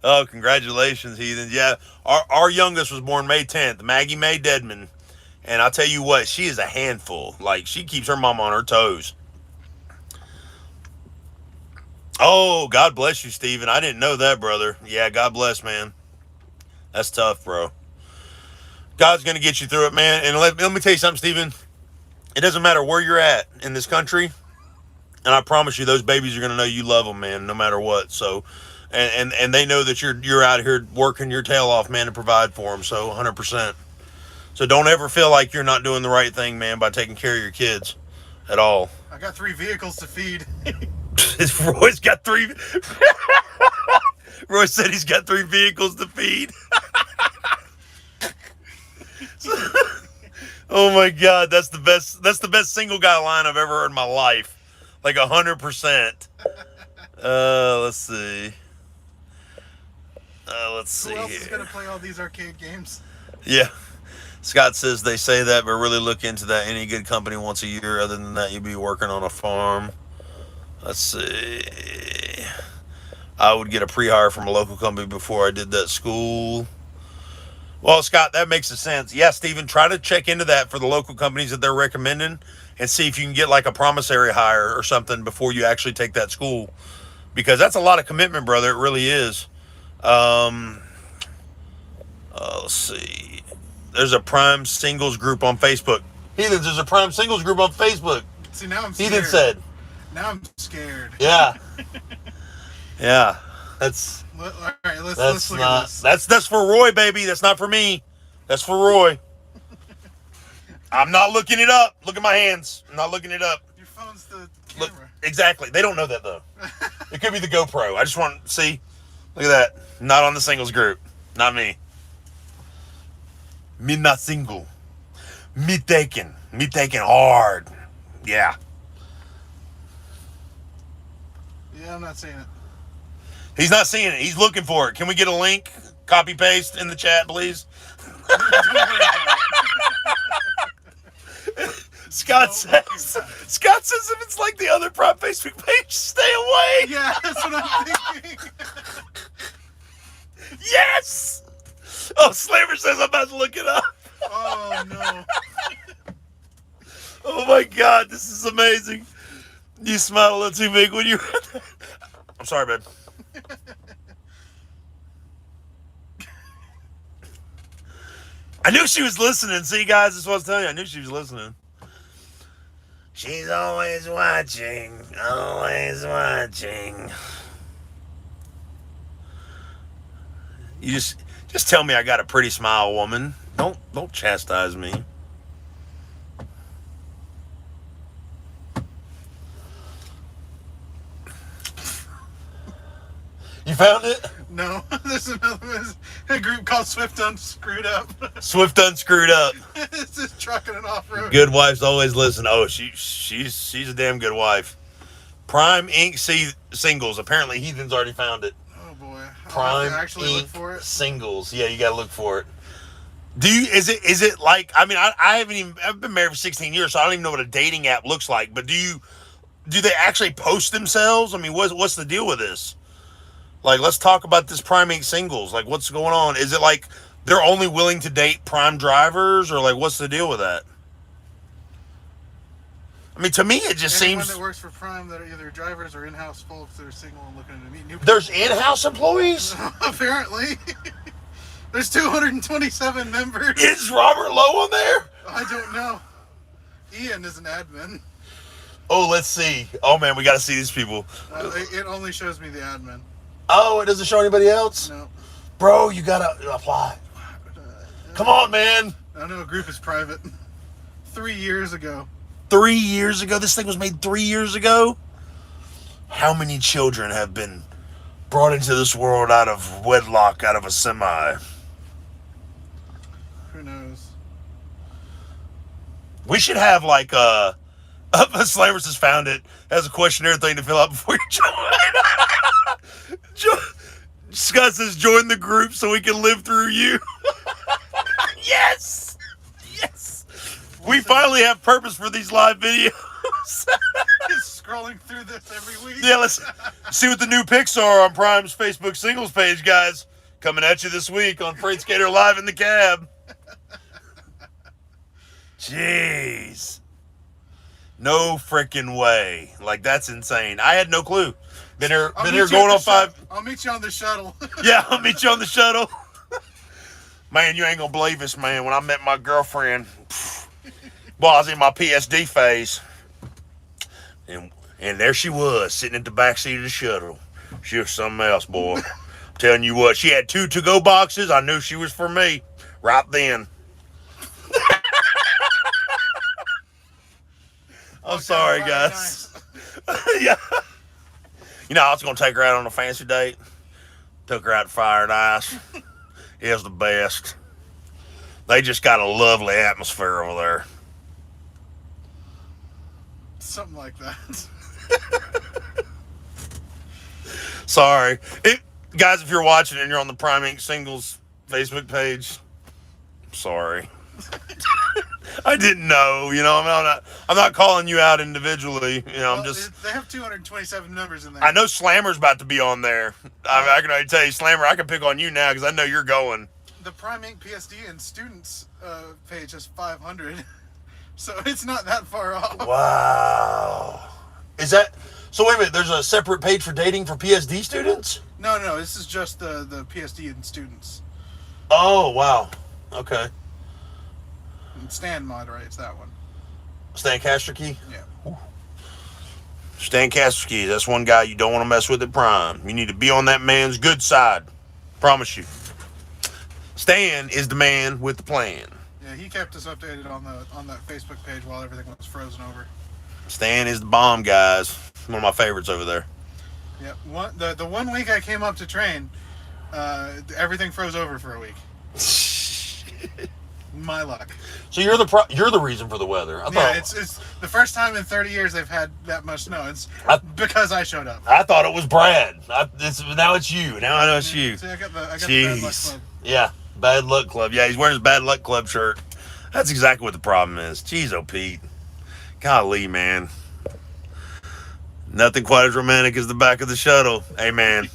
Oh, congratulations, heathen. Yeah, our youngest was born May 10th, Maggie Mae Deadman. And I'll tell you what, she is a handful. Like, she keeps her mom on her toes. Oh, God bless you, Steven. I didn't know that, brother. Yeah, God bless, man. That's tough, bro. God's going to get you through it, man. And let me tell you something, Steven. It doesn't matter where you're at in this country. And I promise you, those babies are going to know you love them, man, no matter what. So, and they know that you're out here working your tail off, man, to provide for them. So, 100%. So don't ever feel like you're not doing the right thing, man, by taking care of your kids at all. I got 3 vehicles to feed. Roy's got 3. Roy said he's got 3 vehicles to feed. Oh my God, that's the best. That's the best single guy line I've ever heard in my life. Like 100%. Let's see. Let's see. Who else is gonna play all these arcade games? Yeah. Scott says they say that, but really look into that. Any good company once a year. Other than that, you'd be working on a farm. Let's see. I would get a pre-hire from a local company before I did that school. Well, Scott, that makes sense. Yeah, Steven, try to check into that for the local companies that they're recommending and see if you can get like a promissory hire or something before you actually take that school. Because that's a lot of commitment, brother. It really is. Let's see. There's a Prime Singles group on Facebook. Heathens, there's a Prime Singles group on Facebook. See, now I'm scared. Heathen said. Now I'm scared. Yeah. Yeah. That's... All right, let's look at this. That's for Roy, baby. That's not for me. That's for Roy. I'm not looking it up. Look at my hands. I'm not looking it up. Your phone's the camera. Look, exactly. They don't know that, though. It could be the GoPro. I just want to see. Look at that. Not on the singles group. Not me. Me not single. Me taking. Me taking hard. Yeah. Yeah, I'm not seeing it. He's not seeing it. He's looking for it. Can we get a link? Copy paste in the chat, please. Scott says if it's like the other Prime Facebook page, stay away. Yeah, that's what I'm thinking. Yes. Oh, Slaver says I'm about to look it up. Oh no. Oh my God, this is amazing. You smile a little too big when you. I'm sorry, babe. I knew she was listening. See, guys, this is what I was telling you. I knew she was listening. She's always watching. Always watching. You just tell me I got a pretty smile, woman. Don't chastise me. You found it? No, there's a group called Swift Unscrewed Up. Swift Unscrewed Up. It's just trucking and off-road. Good wives always listen. Oh, she's a damn good wife. Prime Inc. Singles. Apparently, Heathen's already found it. Oh boy. Prime actually Inc. look for it. Singles. Yeah, you gotta look for it. Is it like, I mean, I've been married for 16 years, so I don't even know what a dating app looks like, but do they actually post themselves? I mean, what's the deal with this? Like, let's talk about this Prime Inc. Singles. Like, what's going on? Is it like they're only willing to date Prime drivers, or like, what's the deal with that? I mean, to me, it just Anyone seems that works for Prime that are either drivers or in-house folks that are single and looking to meet new people. there's in-house employees. Apparently. There's 227 members. Is Robert Lowe on there? I don't know. Ian is an admin. Oh, let's see. Oh man, we got to see these people. It only shows me the admin. Oh, it doesn't show anybody else? No. Bro, you gotta apply. Come on, man. I know a group is private. 3 years ago. 3 years ago? This thing was made 3 years ago? How many children have been brought into this world out of wedlock, out of a semi? Who knows? We should have like Slammers has found it. Has a questionnaire thing to fill out before you join. Scott says join the group so we can live through you. Yes! Yes! We finally have purpose for these live videos. Scrolling through this every week. Yeah, let's see what the new pics are on Prime's Facebook singles page, guys. Coming at you this week on Fr8sK8R Live in the Cab. Jeez. No freaking way. Like, that's insane. I had no clue. Been here going on 5. I'll meet you on the shuttle. Yeah, I'll meet you on the shuttle. Man, you ain't gonna believe this, man. When I met my girlfriend, well, I was in my PSD phase. And there she was, sitting at the back seat of the shuttle. She was something else, boy. I'm telling you what, she had 2 to-go boxes. I knew she was for me right then. I'm sorry, guys. Nice. Yeah. You know, I was going to take her out on a fancy date. Took her out to Fire and Ice. It was the best. They just got a lovely atmosphere over there. Something like that. Sorry. Guys, if you're watching and you're on the Prime Inc. Singles Facebook page, sorry. I didn't know, you know. I'm not calling you out individually. You know, They have 227 members in there. I know Slammer's about to be on there. I can already tell you, Slammer, I can pick on you now because I know you're going. The Prime Inc. PSD and students page has 500, so it's not that far off. Wow. Is that so? Wait a minute. There's a separate page for dating for PSD students? No. This is just the PSD and students. Oh wow. Okay. Stan moderates that one. Stan Casterkey? Yeah. Ooh. Stan Casterkey, that's one guy you don't want to mess with at Prime. You need to be on that man's good side. Promise you. Stan is the man with the plan. Yeah, he kept us updated on that Facebook page while everything was frozen over. Stan is the bomb, guys. One of my favorites over there. Yeah. The 1 week I came up to train, everything froze over for a week. My luck. So you're the reason for the weather. It's the first time in 30 years they've had that much snow. It's because I showed up. I thought it was Brad. Now it's you. Now I know it's you. See, I got the Bad Luck Club. Yeah, Bad Luck Club. Yeah, he's wearing his Bad Luck Club shirt. That's exactly what the problem is. Jeez, oh Pete. Golly, man. Nothing quite as romantic as the back of the shuttle. Hey, man.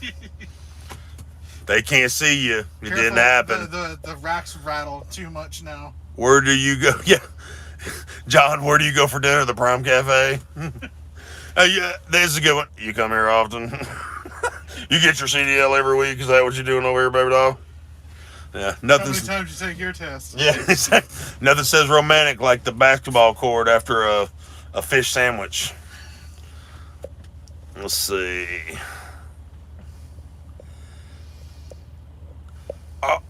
They can't see you. It didn't happen. The racks rattle too much now. Where do you go? Yeah. John, where do you go for dinner? The Prime Cafe? Yeah, this is a good one. You come here often? You get your CDL every week. Is that what you're doing over here, baby doll? Yeah, How many nothing. times you take your test? Yeah, nothing says romantic like the basketball court after a fish sandwich. Let's see.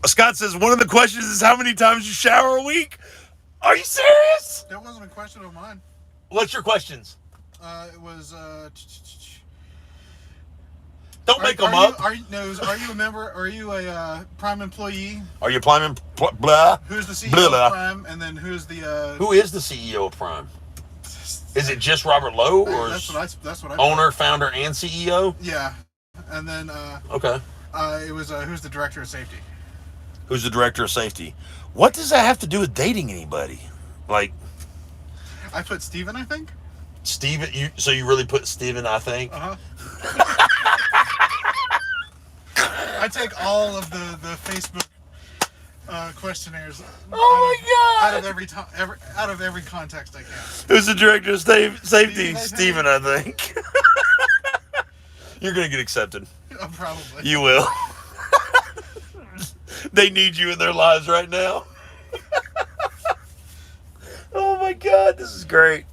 Scott says one of the questions is how many times you shower a week. Are you serious? That wasn't a question of mine. What's your questions? It was. Don't make them up. Are you a member? Are you a Prime employee? Are you Prime? Blah. Who's the CEO blah, blah. of Prime? And then who's the? Who is the CEO of Prime? Is it just Robert Lowe, or that's what I owner, founder, and CEO? Yeah, and then Okay. it was who's the director of safety? Who's the director of safety? What does that have to do with dating anybody? Like, I put Steven, I think. Steven, so you really put Steven, I think? Uh-huh. I take all of the Facebook questionnaires. Out of every context I can. Who's the director of safety? Steven, I think. You're gonna get accepted. Probably. You will. They need you in their lives right now. Oh my God, this is great.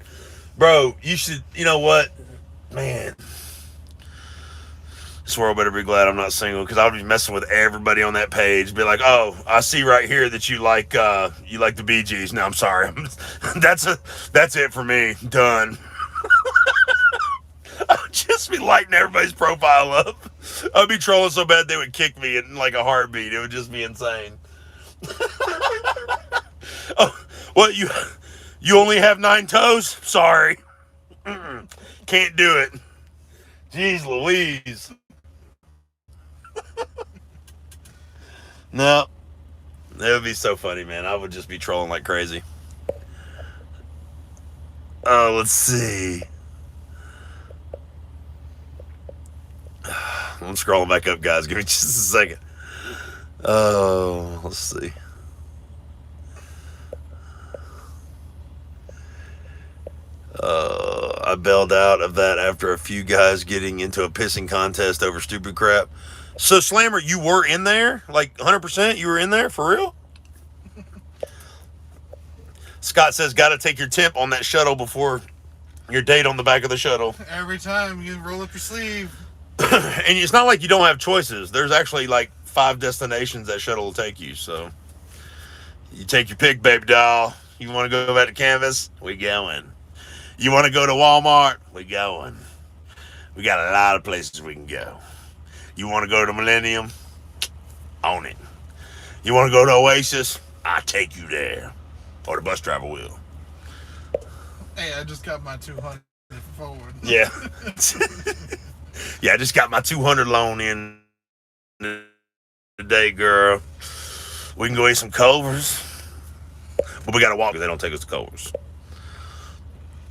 Bro, you should, you know what? Man. This world better be glad I'm not single, because I would be messing with everybody on that page. Be like, oh, I see right here that you like the Bee Gees. No, I'm sorry. That's it for me. Done. I would just be lighting everybody's profile up. I'd be trolling so bad they would kick me in like a heartbeat. It would just be insane. Oh, what, you only have 9 toes? Sorry. Can't do it. Jeez Louise. No. It would be so funny, man. I would just be trolling like crazy. Oh, let's see. I'm scrolling back up, guys. Give me just a second. Oh, let's see. I bailed out of that after a few guys getting into a pissing contest over stupid crap. So, Slammer, you were in there? Like, 100%? You were in there? For real? Scott says, got to take your temp on that shuttle before your date on the back of the shuttle. Every time you roll up your sleeve. And it's not like you don't have choices. There's actually like 5 destinations that shuttle will take you. So, you take your pick, baby doll. You want to go back to Canvas? We going. You want to go to Walmart? We going. We got a lot of places we can go. You want to go to Millennium? Own it. You want to go to Oasis? I'll take you there. Or the bus driver will. Hey, I just got my 200 forward. Yeah. Yeah, I just got my 200 loan in today, girl. We can go eat some Culver's. But we got to walk because they don't take us to Culver's.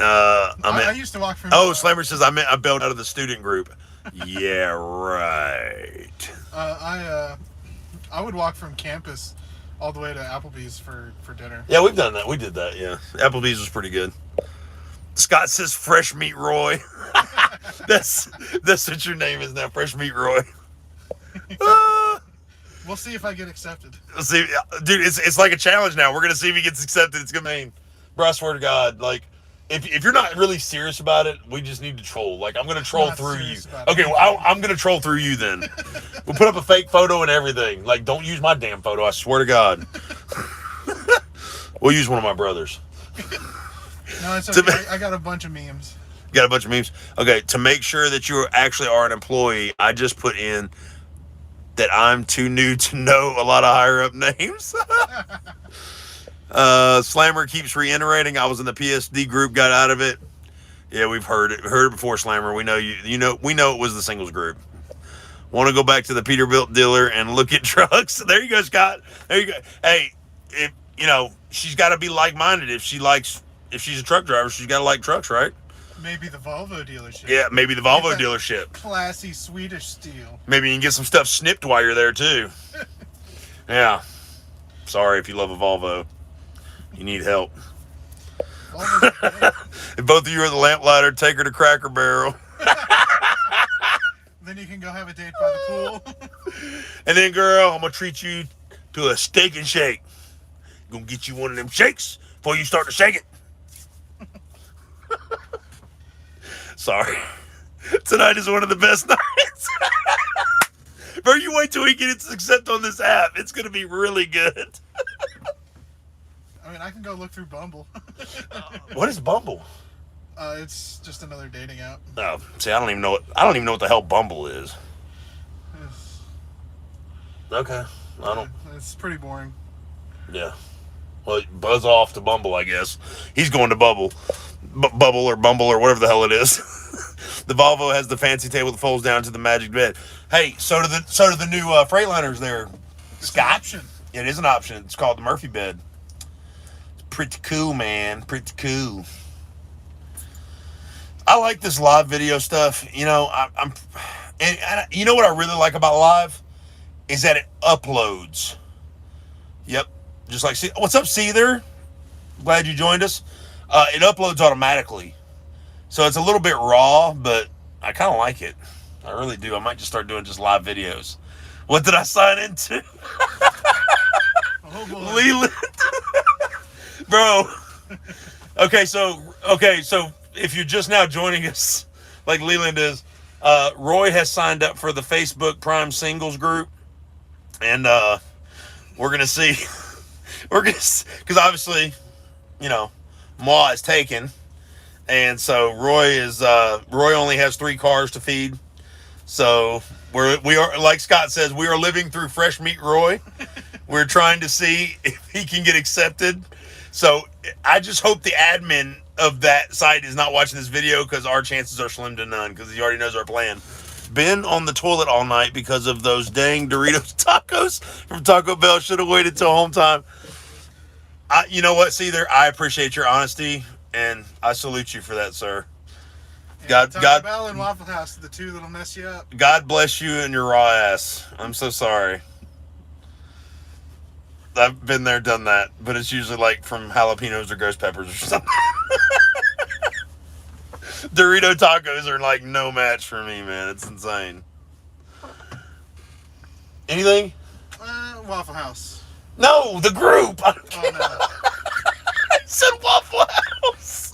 I used to walk from. Oh, Slammer says I bailed out of the student group. Yeah, right. I would walk from campus all the way to Applebee's for dinner. Yeah, we've done that. We did that. Yeah, Applebee's was pretty good. Scott says Fresh Meat Roy. That's what your name is now, Fresh Meat Roy. We'll see if I get accepted. Let's see, dude. It's like a challenge now. We're gonna see if he gets accepted. It's gonna mean, bro. I swear to God, like. If you're not really serious about it, we just need to troll. Like, I'm going to troll through you. Okay, well, I'm going to troll through you then. We'll put up a fake photo and everything. Like, don't use my damn photo, I swear to God. We'll use one of my brothers. No, it's okay. I got a bunch of memes. You got a bunch of memes? Okay, to make sure that you actually are an employee, I just put in that I'm too new to know a lot of higher-up names. Slammer keeps reiterating, I was in the PSD group, got out of it. Yeah, we've heard it before, Slammer. We know we know it was the singles group. Want to go back to the Peterbilt dealer and look at trucks? There you go, Scott. There you go. Hey, she's got to be like-minded. If she's a truck driver, she's got to like trucks, right? Maybe the Volvo dealership. Yeah, maybe the Volvo dealership. Classy Swedish steel. Maybe you can get some stuff snipped while you're there too. Yeah. Sorry if you love a Volvo. You need help. If both of you are the lamplighter, take her to Cracker Barrel. Then you can go have a date by the pool. And then, girl, I'm gonna treat you to a steak and shake. Gonna get you one of them shakes before you start to shake it. Sorry. Tonight is one of the best nights. Bro, you wait till we get it accepted on this app. It's gonna be really good. I mean, I can go look through Bumble. What is Bumble? It's just another dating app. Oh, see, I don't even know what the hell Bumble is. Okay, I don't. It's pretty boring. Yeah. Well, buzz off to Bumble, I guess. He's going to Bumble or Bumble or whatever the hell it is. The Volvo has the fancy table that folds down to the magic bed. Hey, so do the new Freightliners there. It's Scott. an option. It is an option. It's called the Murphy bed. It's pretty cool, man. Pretty cool. I like this live video stuff. You know, and you know what I really like about live is that it uploads. Yep. Just like, what's up, Seether? Glad you joined us. It uploads automatically. So it's a little bit raw, but I kind of like it. I really do. I might just start doing just live videos. What did I sign into? Oh, boy. Leland. Bro. Okay, so if you're just now joining us, like Leland is, Roy has signed up for the Facebook Prime Singles group. And we're going to see. Because obviously, you know, Ma is taken. And so Roy only has 3 cars to feed. So we are, like Scott says, we are living through Fresh Meat Roy. We're trying to see if he can get accepted. So I just hope the admin of that site is not watching this video, because our chances are slim to none, because he already knows our plan. Been on the toilet all night because of those dang Doritos tacos from Taco Bell. Should have waited till home time. You know what, Seether? I appreciate your honesty, and I salute you for that, sir. Yeah, Taco Bell and Waffle House are the two that'll mess you up. God bless you and your raw ass. I'm so sorry. I've been there, done that, but it's usually like from jalapenos or ghost peppers or something. Dorito tacos are like no match for me, man. It's insane. Anything? Waffle House. No, the group. Oh, no. I said Waffle House.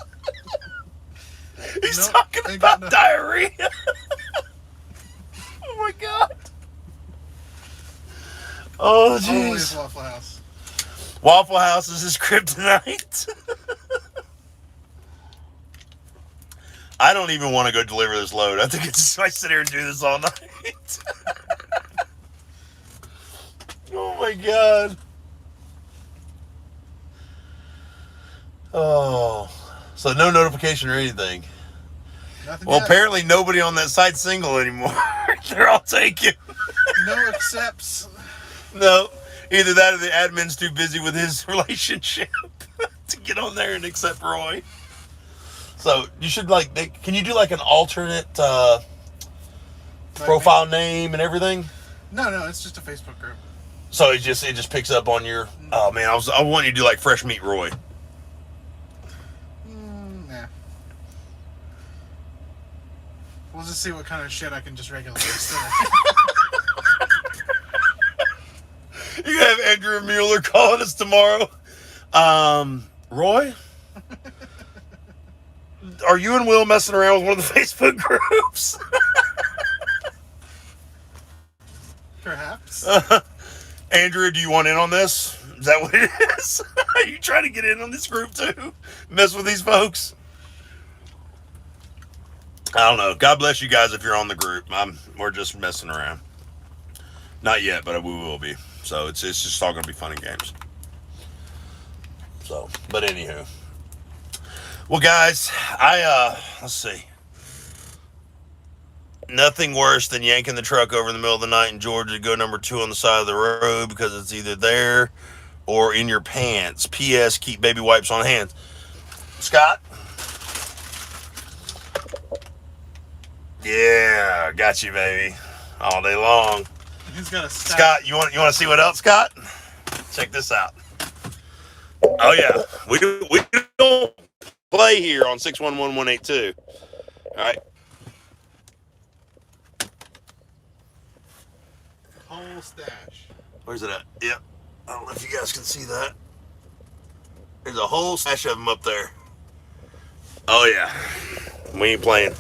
He's Nope, talking ain't about got diarrhea. Oh my god. Oh Always jeez. Waffle House. Waffle House is his kryptonite. I don't even want to go deliver this load. I think it's just I sit here and do this all night. Oh my god. Oh. So no notification or anything. Nothing Well, yet. apparently nobody on that site's single anymore. They're all taken. No accepts. No. Either that or the admin's too busy with his relationship to get on there and accept Roy. So you should can you do like an alternate profile name and everything? No, it's just a Facebook group. So it just picks up on your. Oh man, I want you to do like Fresh Meat Roy. Nah. We'll just see what kind of shit I can just regularly say. You have Andrew Mueller calling us tomorrow. Roy, are you and Will messing around with one of the Facebook groups? Perhaps. Andrew, do you want in on this? Is that what it is? Are you trying to get in on this group too? Mess with these folks? I don't know. God bless you guys if you're on the group. We're just messing around. Not yet, but we will be. So it's just all going to be fun and games. So, but anywho. Well, guys, let's see. Nothing worse than yanking the truck over in the middle of the night in Georgia to go number 2 on the side of the road because it's either there or in your pants. P.S. Keep baby wipes on hand. Scott? Yeah, got you, baby. All day long. He's got a stack. Scott, you want to see what else, Scott? Check this out. Oh yeah, we don't play here on 611-182. All right. whole stash. Where's it at? Yep. I don't know if you guys can see that. There's a whole stash of them up there. Oh, yeah. We ain't playing. If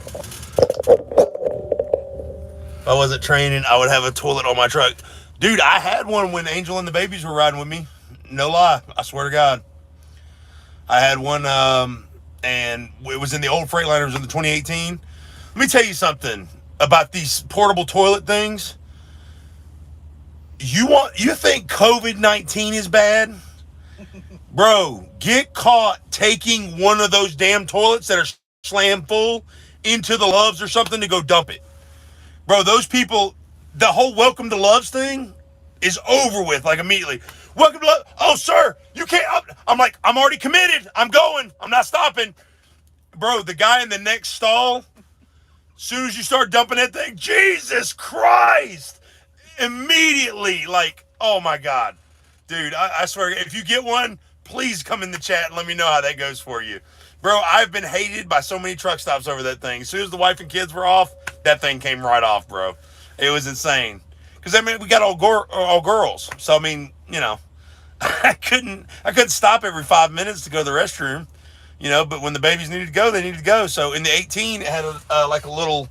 I wasn't training, I would have a toilet on my truck. Dude, I had one when Angel and the babies were riding with me. No lie. I swear to God. I had one, and it was in the old Freightliner. It was in the 2018. Let me tell you something about these portable toilet things. You think COVID-19 is bad? Bro, get caught taking one of those damn toilets that are slammed full into the Loves or something to go dump it. Bro, those people, the whole welcome to Loves thing is over with, like, immediately. Welcome to Loves. Oh, sir, you can't. I'm like, I'm already committed. I'm going. I'm not stopping. Bro, the guy in the next stall, as soon as you start dumping that thing, Jesus Christ. Immediately, like, oh, my God. Dude, I swear, if you get one, please come in the chat and let me know how that goes for you. Bro, I've been hated by so many truck stops over that thing. As soon as the wife and kids were off, that thing came right off, bro. It was insane. Because, I mean, we got all girls. So, I mean, you know, I couldn't stop every 5 minutes to go to the restroom. You know, but when the babies needed to go, they needed to go. So, in the 18, it had like a little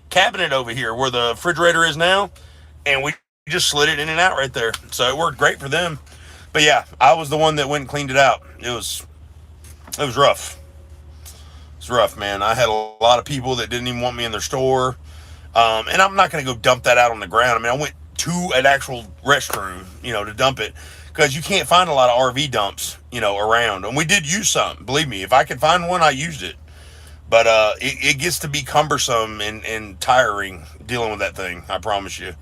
cabinet over here where the refrigerator is now. And we just slid it in and out right there. So, it worked great for them. But, yeah, I was the one that went and cleaned it out. It was rough. It's rough, man. I had a lot of people that didn't even want me in their store. And I'm not going to go dump that out on the ground. I mean, I went to an actual restroom, you know, to dump it. Because you can't find a lot of RV dumps, you know, around. And we did use some. Believe me, if I could find one, I used it. But it gets to be cumbersome and tiring dealing with that thing. I promise you.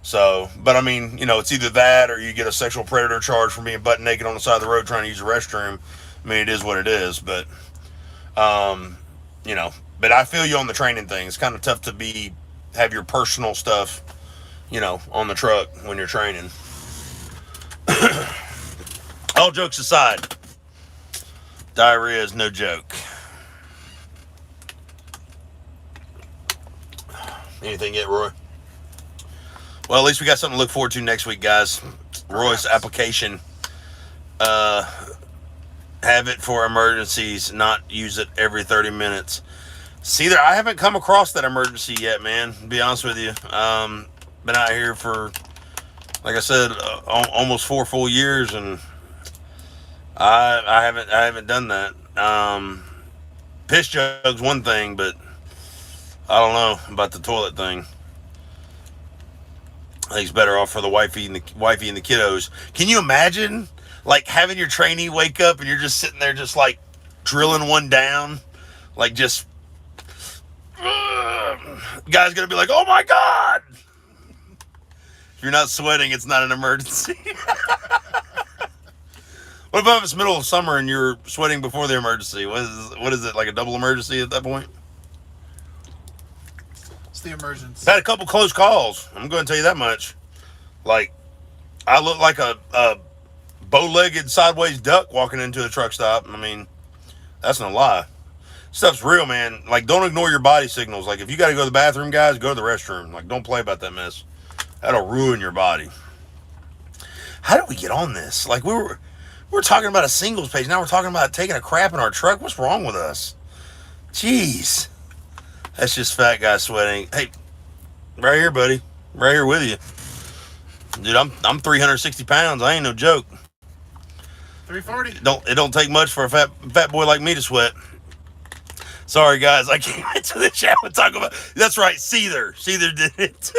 So, but I mean, you know, it's either that or you get a sexual predator charge for being butt naked on the side of the road trying to use a restroom. I mean, it is what it is. But, you know, but I feel you on the training thing. It's kind of tough to have your personal stuff, you know, on the truck when you're training. All jokes aside, diarrhea is no joke. Anything yet, Roy? Well, at least we got something to look forward to next week, guys. Roy's application. Have it for emergencies, not use it every 30 minutes. See there, I haven't come across that emergency yet, man. To be honest with you. Been out here for, like I said, almost 4 full years, and I haven't done that. Piss jug's one thing, but I don't know about the toilet thing. I think it's better off for the wifey and the kiddos. Can you imagine, like, having your trainee wake up and you're just sitting there just, like, drilling one down? Like, just... guy's going to be like, oh, my God! If you're not sweating, it's not an emergency. What about if it's middle of summer and you're sweating before the emergency? What is it, like a double emergency at that point? The emergency. Had a couple close calls. I'm going to tell you that much. Like, I look like a bow-legged sideways duck walking into the truck stop. I mean, that's no lie. Stuff's real, man. Like, don't ignore your body signals. Like, if you got to go to the bathroom, guys, go to the restroom. Like, don't play about that mess. That'll ruin your body. How did we get on this? Like, we were talking about a singles page. Now we're talking about taking a crap in our truck. What's wrong with us? Jeez. That's just fat guy sweating. Hey, right here, buddy. Right here with you. Dude, I'm 360 pounds. I ain't no joke. 340. It don't take much for a fat boy like me to sweat. Sorry, guys. I came into the chat and talk about... That's right, Seether. Seether did it.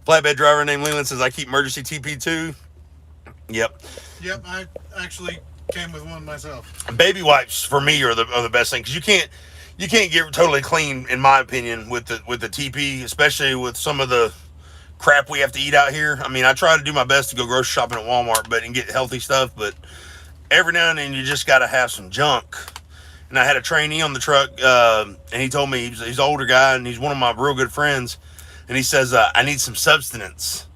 Flatbed driver named Leland says, I keep emergency TP too. Yep, I actually... came with one myself. Baby wipes for me are the best thing, because you can't get totally clean, in my opinion, with the TP, especially with some of the crap we have to eat out here. I mean, I try to do my best to go grocery shopping at Walmart, and get healthy stuff, but every now and then you just got to have some junk. And I had a trainee on the truck, and he told me, he's an older guy, and he's one of my real good friends, and he says, I need some substance.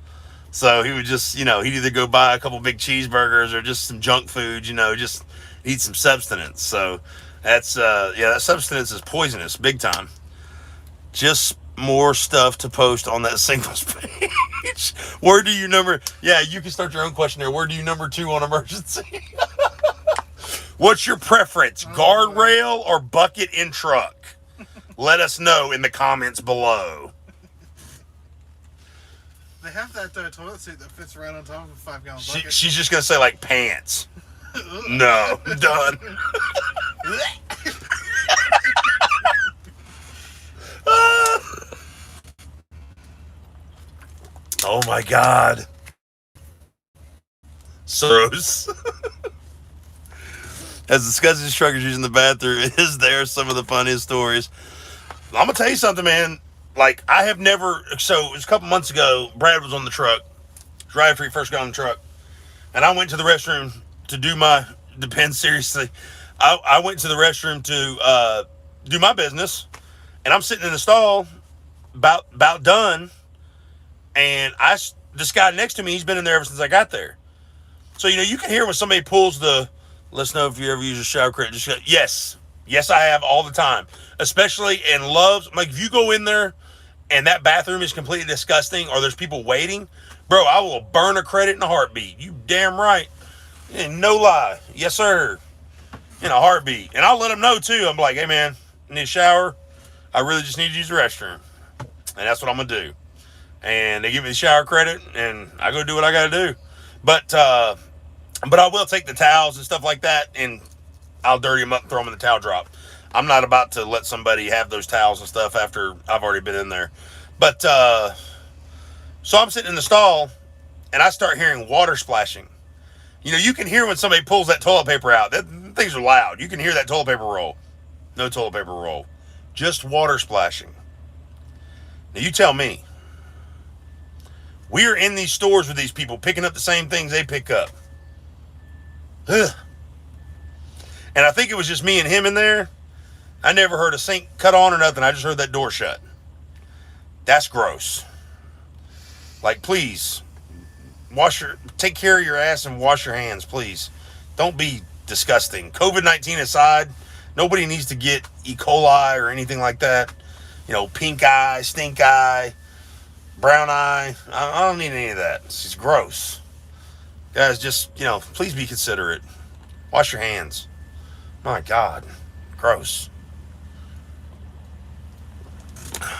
So he would just, you know, he'd either go buy a couple big cheeseburgers or just some junk food, you know, just eat some substance. So that's, that substance is poisonous, big time. Just more stuff to post on that singles page. Where do you number? Yeah, you can start your own question there. Where do you number 2 on emergency? What's your preference, guardrail or bucket in truck? Let us know in the comments below. They have that toilet seat that fits right on top of a 5-gallon bucket. She's just gonna say like pants. No, done. Oh my God. So gross. As disgusting as truckers using the bathroom is, there some of the funniest stories. I'm gonna tell you something, man. Like, I have never. So it was a couple months ago. Brad was on the truck, right after he first got on the truck, and I went to the restroom to do my. Depends seriously. I went to the restroom to do my business, and I'm sitting in the stall, about done, and this guy next to me, he's been in there ever since I got there. So you can hear when somebody pulls the. Let's know if you ever use a shower curtain. Just go, yes, I have all the time, especially in Love's. Like, if you go in there and that bathroom is completely disgusting, or there's people waiting, bro, I will burn a credit in a heartbeat. You damn right, and no lie, yes sir, in a heartbeat. And I'll let them know too. I'm like, hey man, I need a shower. I really just need to use the restroom, and that's what I'm gonna do. And they give me the shower credit, and I go do what I gotta do. But I will take the towels and stuff like that, and I'll dirty them up and throw them in the towel drop. I'm not about to let somebody have those towels and stuff after I've already been in there. But, so I'm sitting in the stall, and I start hearing water splashing. You can hear when somebody pulls that toilet paper out. Things are loud. You can hear that toilet paper roll. No toilet paper roll. Just water splashing. Now, you tell me. We are in these stores with these people picking up the same things they pick up. Ugh. And I think it was just me and him in there. I never heard a sink cut on or nothing. I just heard that door shut. That's gross. Like, please, take care of your ass and wash your hands, please. Don't be disgusting. COVID-19 aside, nobody needs to get E. coli or anything like that. Pink eye, stink eye, brown eye. I don't need any of that. It's just gross. Guys, just, please be considerate. Wash your hands. My God. Gross.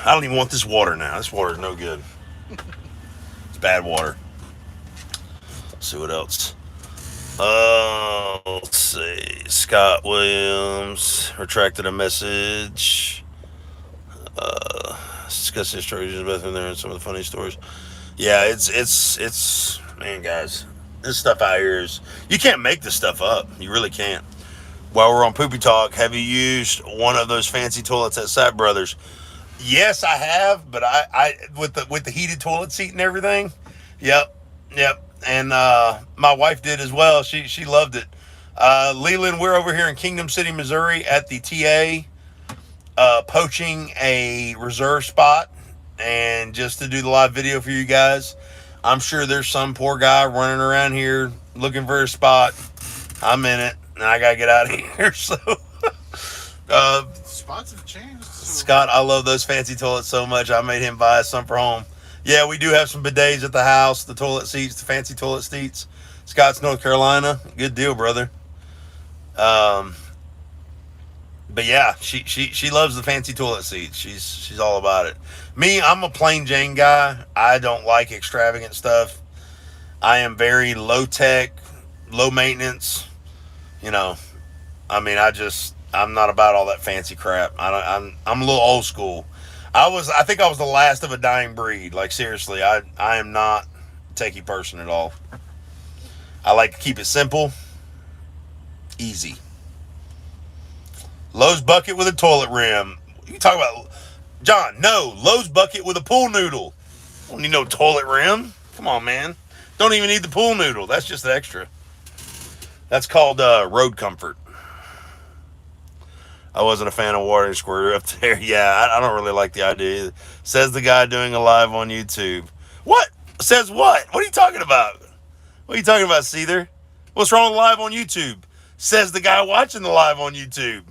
I don't even want this water now. This water is no good. It's bad water. Let's see what else. Let's see. Scott Williams retracted a message. Discuss his stories about him there and some of the funny stories. Yeah, it's man, guys. This stuff out here is, you can't make this stuff up. You really can't. While we're on Poopy Talk, have you used one of those fancy toilets at Sapp Brothers? Yes, I have, but I with the heated toilet seat and everything. Yep. And my wife did as well. She loved it. Leland, we're over here in Kingdom City, Missouri at the TA, poaching a reserve spot, and just to do the live video for you guys. I'm sure there's some poor guy running around here looking for a spot. I'm in it, and I gotta get out of here. So, spots have changed. Scott, I love those fancy toilets so much. I made him buy us some for home. Yeah, we do have some bidets at the house. The toilet seats, the fancy toilet seats. Scott's, North Carolina. Good deal, brother. But yeah, she loves the fancy toilet seats. She's all about it. Me, I'm a plain Jane guy. I don't like extravagant stuff. I am very low tech, low maintenance. I'm not about all that fancy crap. I'm a little old school. I think I was the last of a dying breed. Like, seriously, I am not a techie person at all. I like to keep it simple, easy. Lowe's bucket with a toilet rim. You talk about, John, no. Lowe's bucket with a pool noodle. Don't need no toilet rim. Come on, man. Don't even need the pool noodle. That's just extra. That's called road comfort. I wasn't a fan of water squirter up there. Yeah, I don't really like the idea either. Says the guy doing a live on YouTube. What? Says what? What are you talking about? What are you talking about, Seether? What's wrong with live on YouTube? Says the guy watching the live on YouTube.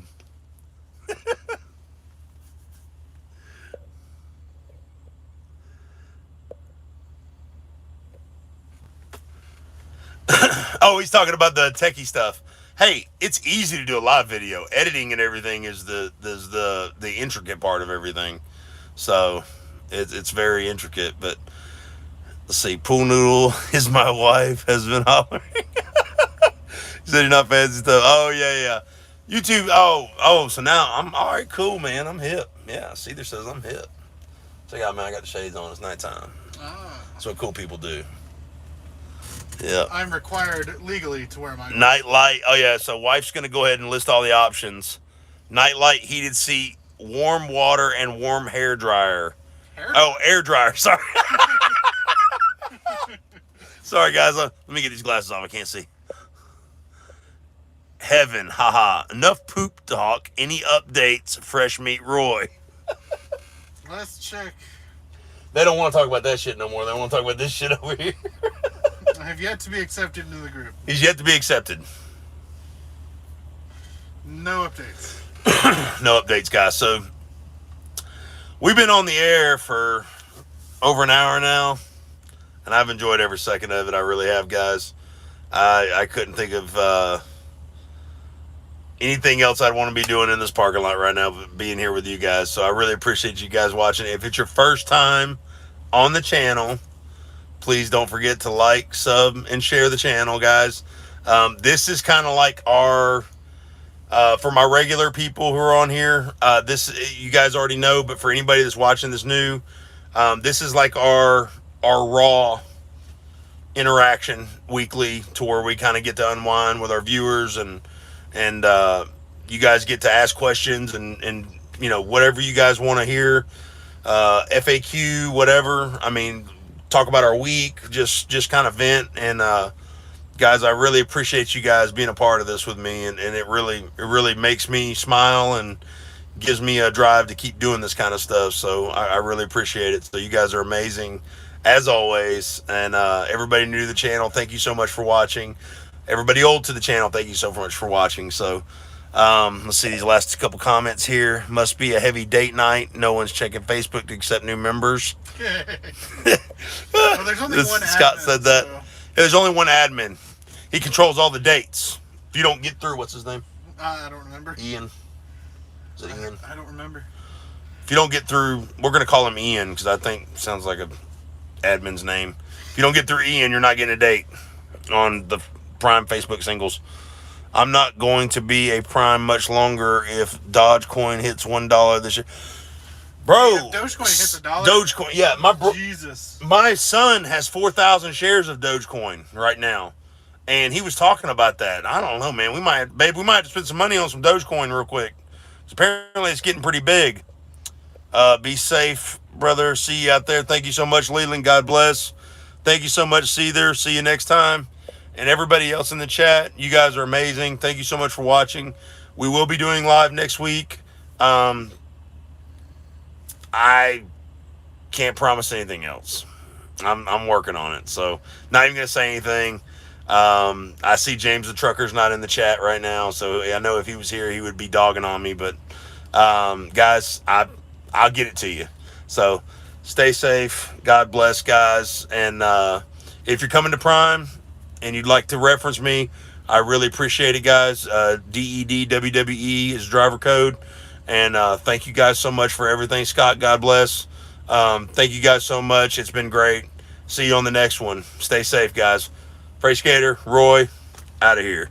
Oh, he's talking about the techie stuff. Hey, it's easy to do a live video. Editing and everything is the intricate part of everything. So it's very intricate. But let's see. Pool Noodle is my wife has been hollering. He said you're not fancy stuff. Oh yeah. YouTube. Oh. So now I'm all right. Cool, man. I'm hip. Yeah. Cedar says I'm hip. Check out, man. I got the shades on. It's nighttime. That's what cool people do. Yeah. I'm required legally to wear my Night light. Oh yeah. So wife's gonna go ahead and list all the options. Night light, heated seat, warm water, and warm hair dryer. Air dryer. Sorry. Sorry guys. Let me get these glasses off. I can't see. Heaven. Haha. Enough poop talk. Any updates? Fresh meat Roy. Let's check. They don't want to talk about that shit no more. They want to talk about this shit over here. I have yet to be accepted into the group. He's yet to be accepted. No updates. No updates, guys. So we've been on the air for over an hour now, and I've enjoyed every second of it. I really have, guys. I couldn't think of anything else I'd want to be doing in this parking lot right now but being here with you guys. So I really appreciate you guys watching. If it's your first time on the channel, please don't forget to like, sub, and share the channel, guys. This is kind of like our, for my regular people who are on here, this, you guys already know, but for anybody that's watching this new, this is like our raw interaction weekly to where we kind of get to unwind with our viewers and you guys get to ask questions and you know, whatever you guys want to hear, FAQ, whatever. I mean, talk about our week, just kind of vent. And guys, I really appreciate you guys being a part of this with me, and it really makes me smile and gives me a drive to keep doing this kind of stuff. So I really appreciate it. So you guys are amazing as always. And everybody new to the channel, thank you so much for watching. Everybody old to the channel, thank you so much for watching. So let's see these last couple comments here. Must be a heavy date night. No one's checking Facebook to accept new members. Well, there's only one Scott admin, said that. so. There's only one admin. He controls all the dates. If you don't get through, what's his name? I don't remember. Ian. Is it Ian? I don't remember. If you don't get through, we're going to call him Ian because I think it sounds like a admin's name. If you don't get through Ian, you're not getting a date on the Prime Facebook singles. I'm not going to be a Prime much longer if Dogecoin hits $1 this year. Bro, If Dogecoin hits $1. Dogecoin, yeah, Jesus. my son has 4,000 shares of Dogecoin right now, and he was talking about that. I don't know, man. We might have to spend some money on some Dogecoin real quick. Apparently, it's getting pretty big. Be safe, brother. See you out there. Thank you so much, Leland. God bless. Thank you so much, Cedar. See you next time. And everybody else in the chat, you guys are amazing. Thank you so much for watching. We will be doing live next week. I can't promise anything else. I'm working on it, so not even gonna say anything. I see James the Trucker's not in the chat right now, so I know if he was here, he would be dogging on me. But guys, I'll get it to you. So stay safe. God bless, guys. And if you're coming to Prime and you'd like to reference me, I really appreciate it, guys. DEDWWE is driver code. And thank you guys so much for everything. Scott, God bless. Thank you guys so much. It's been great. See you on the next one. Stay safe, guys. Fr8sK8R, Roy, out of here.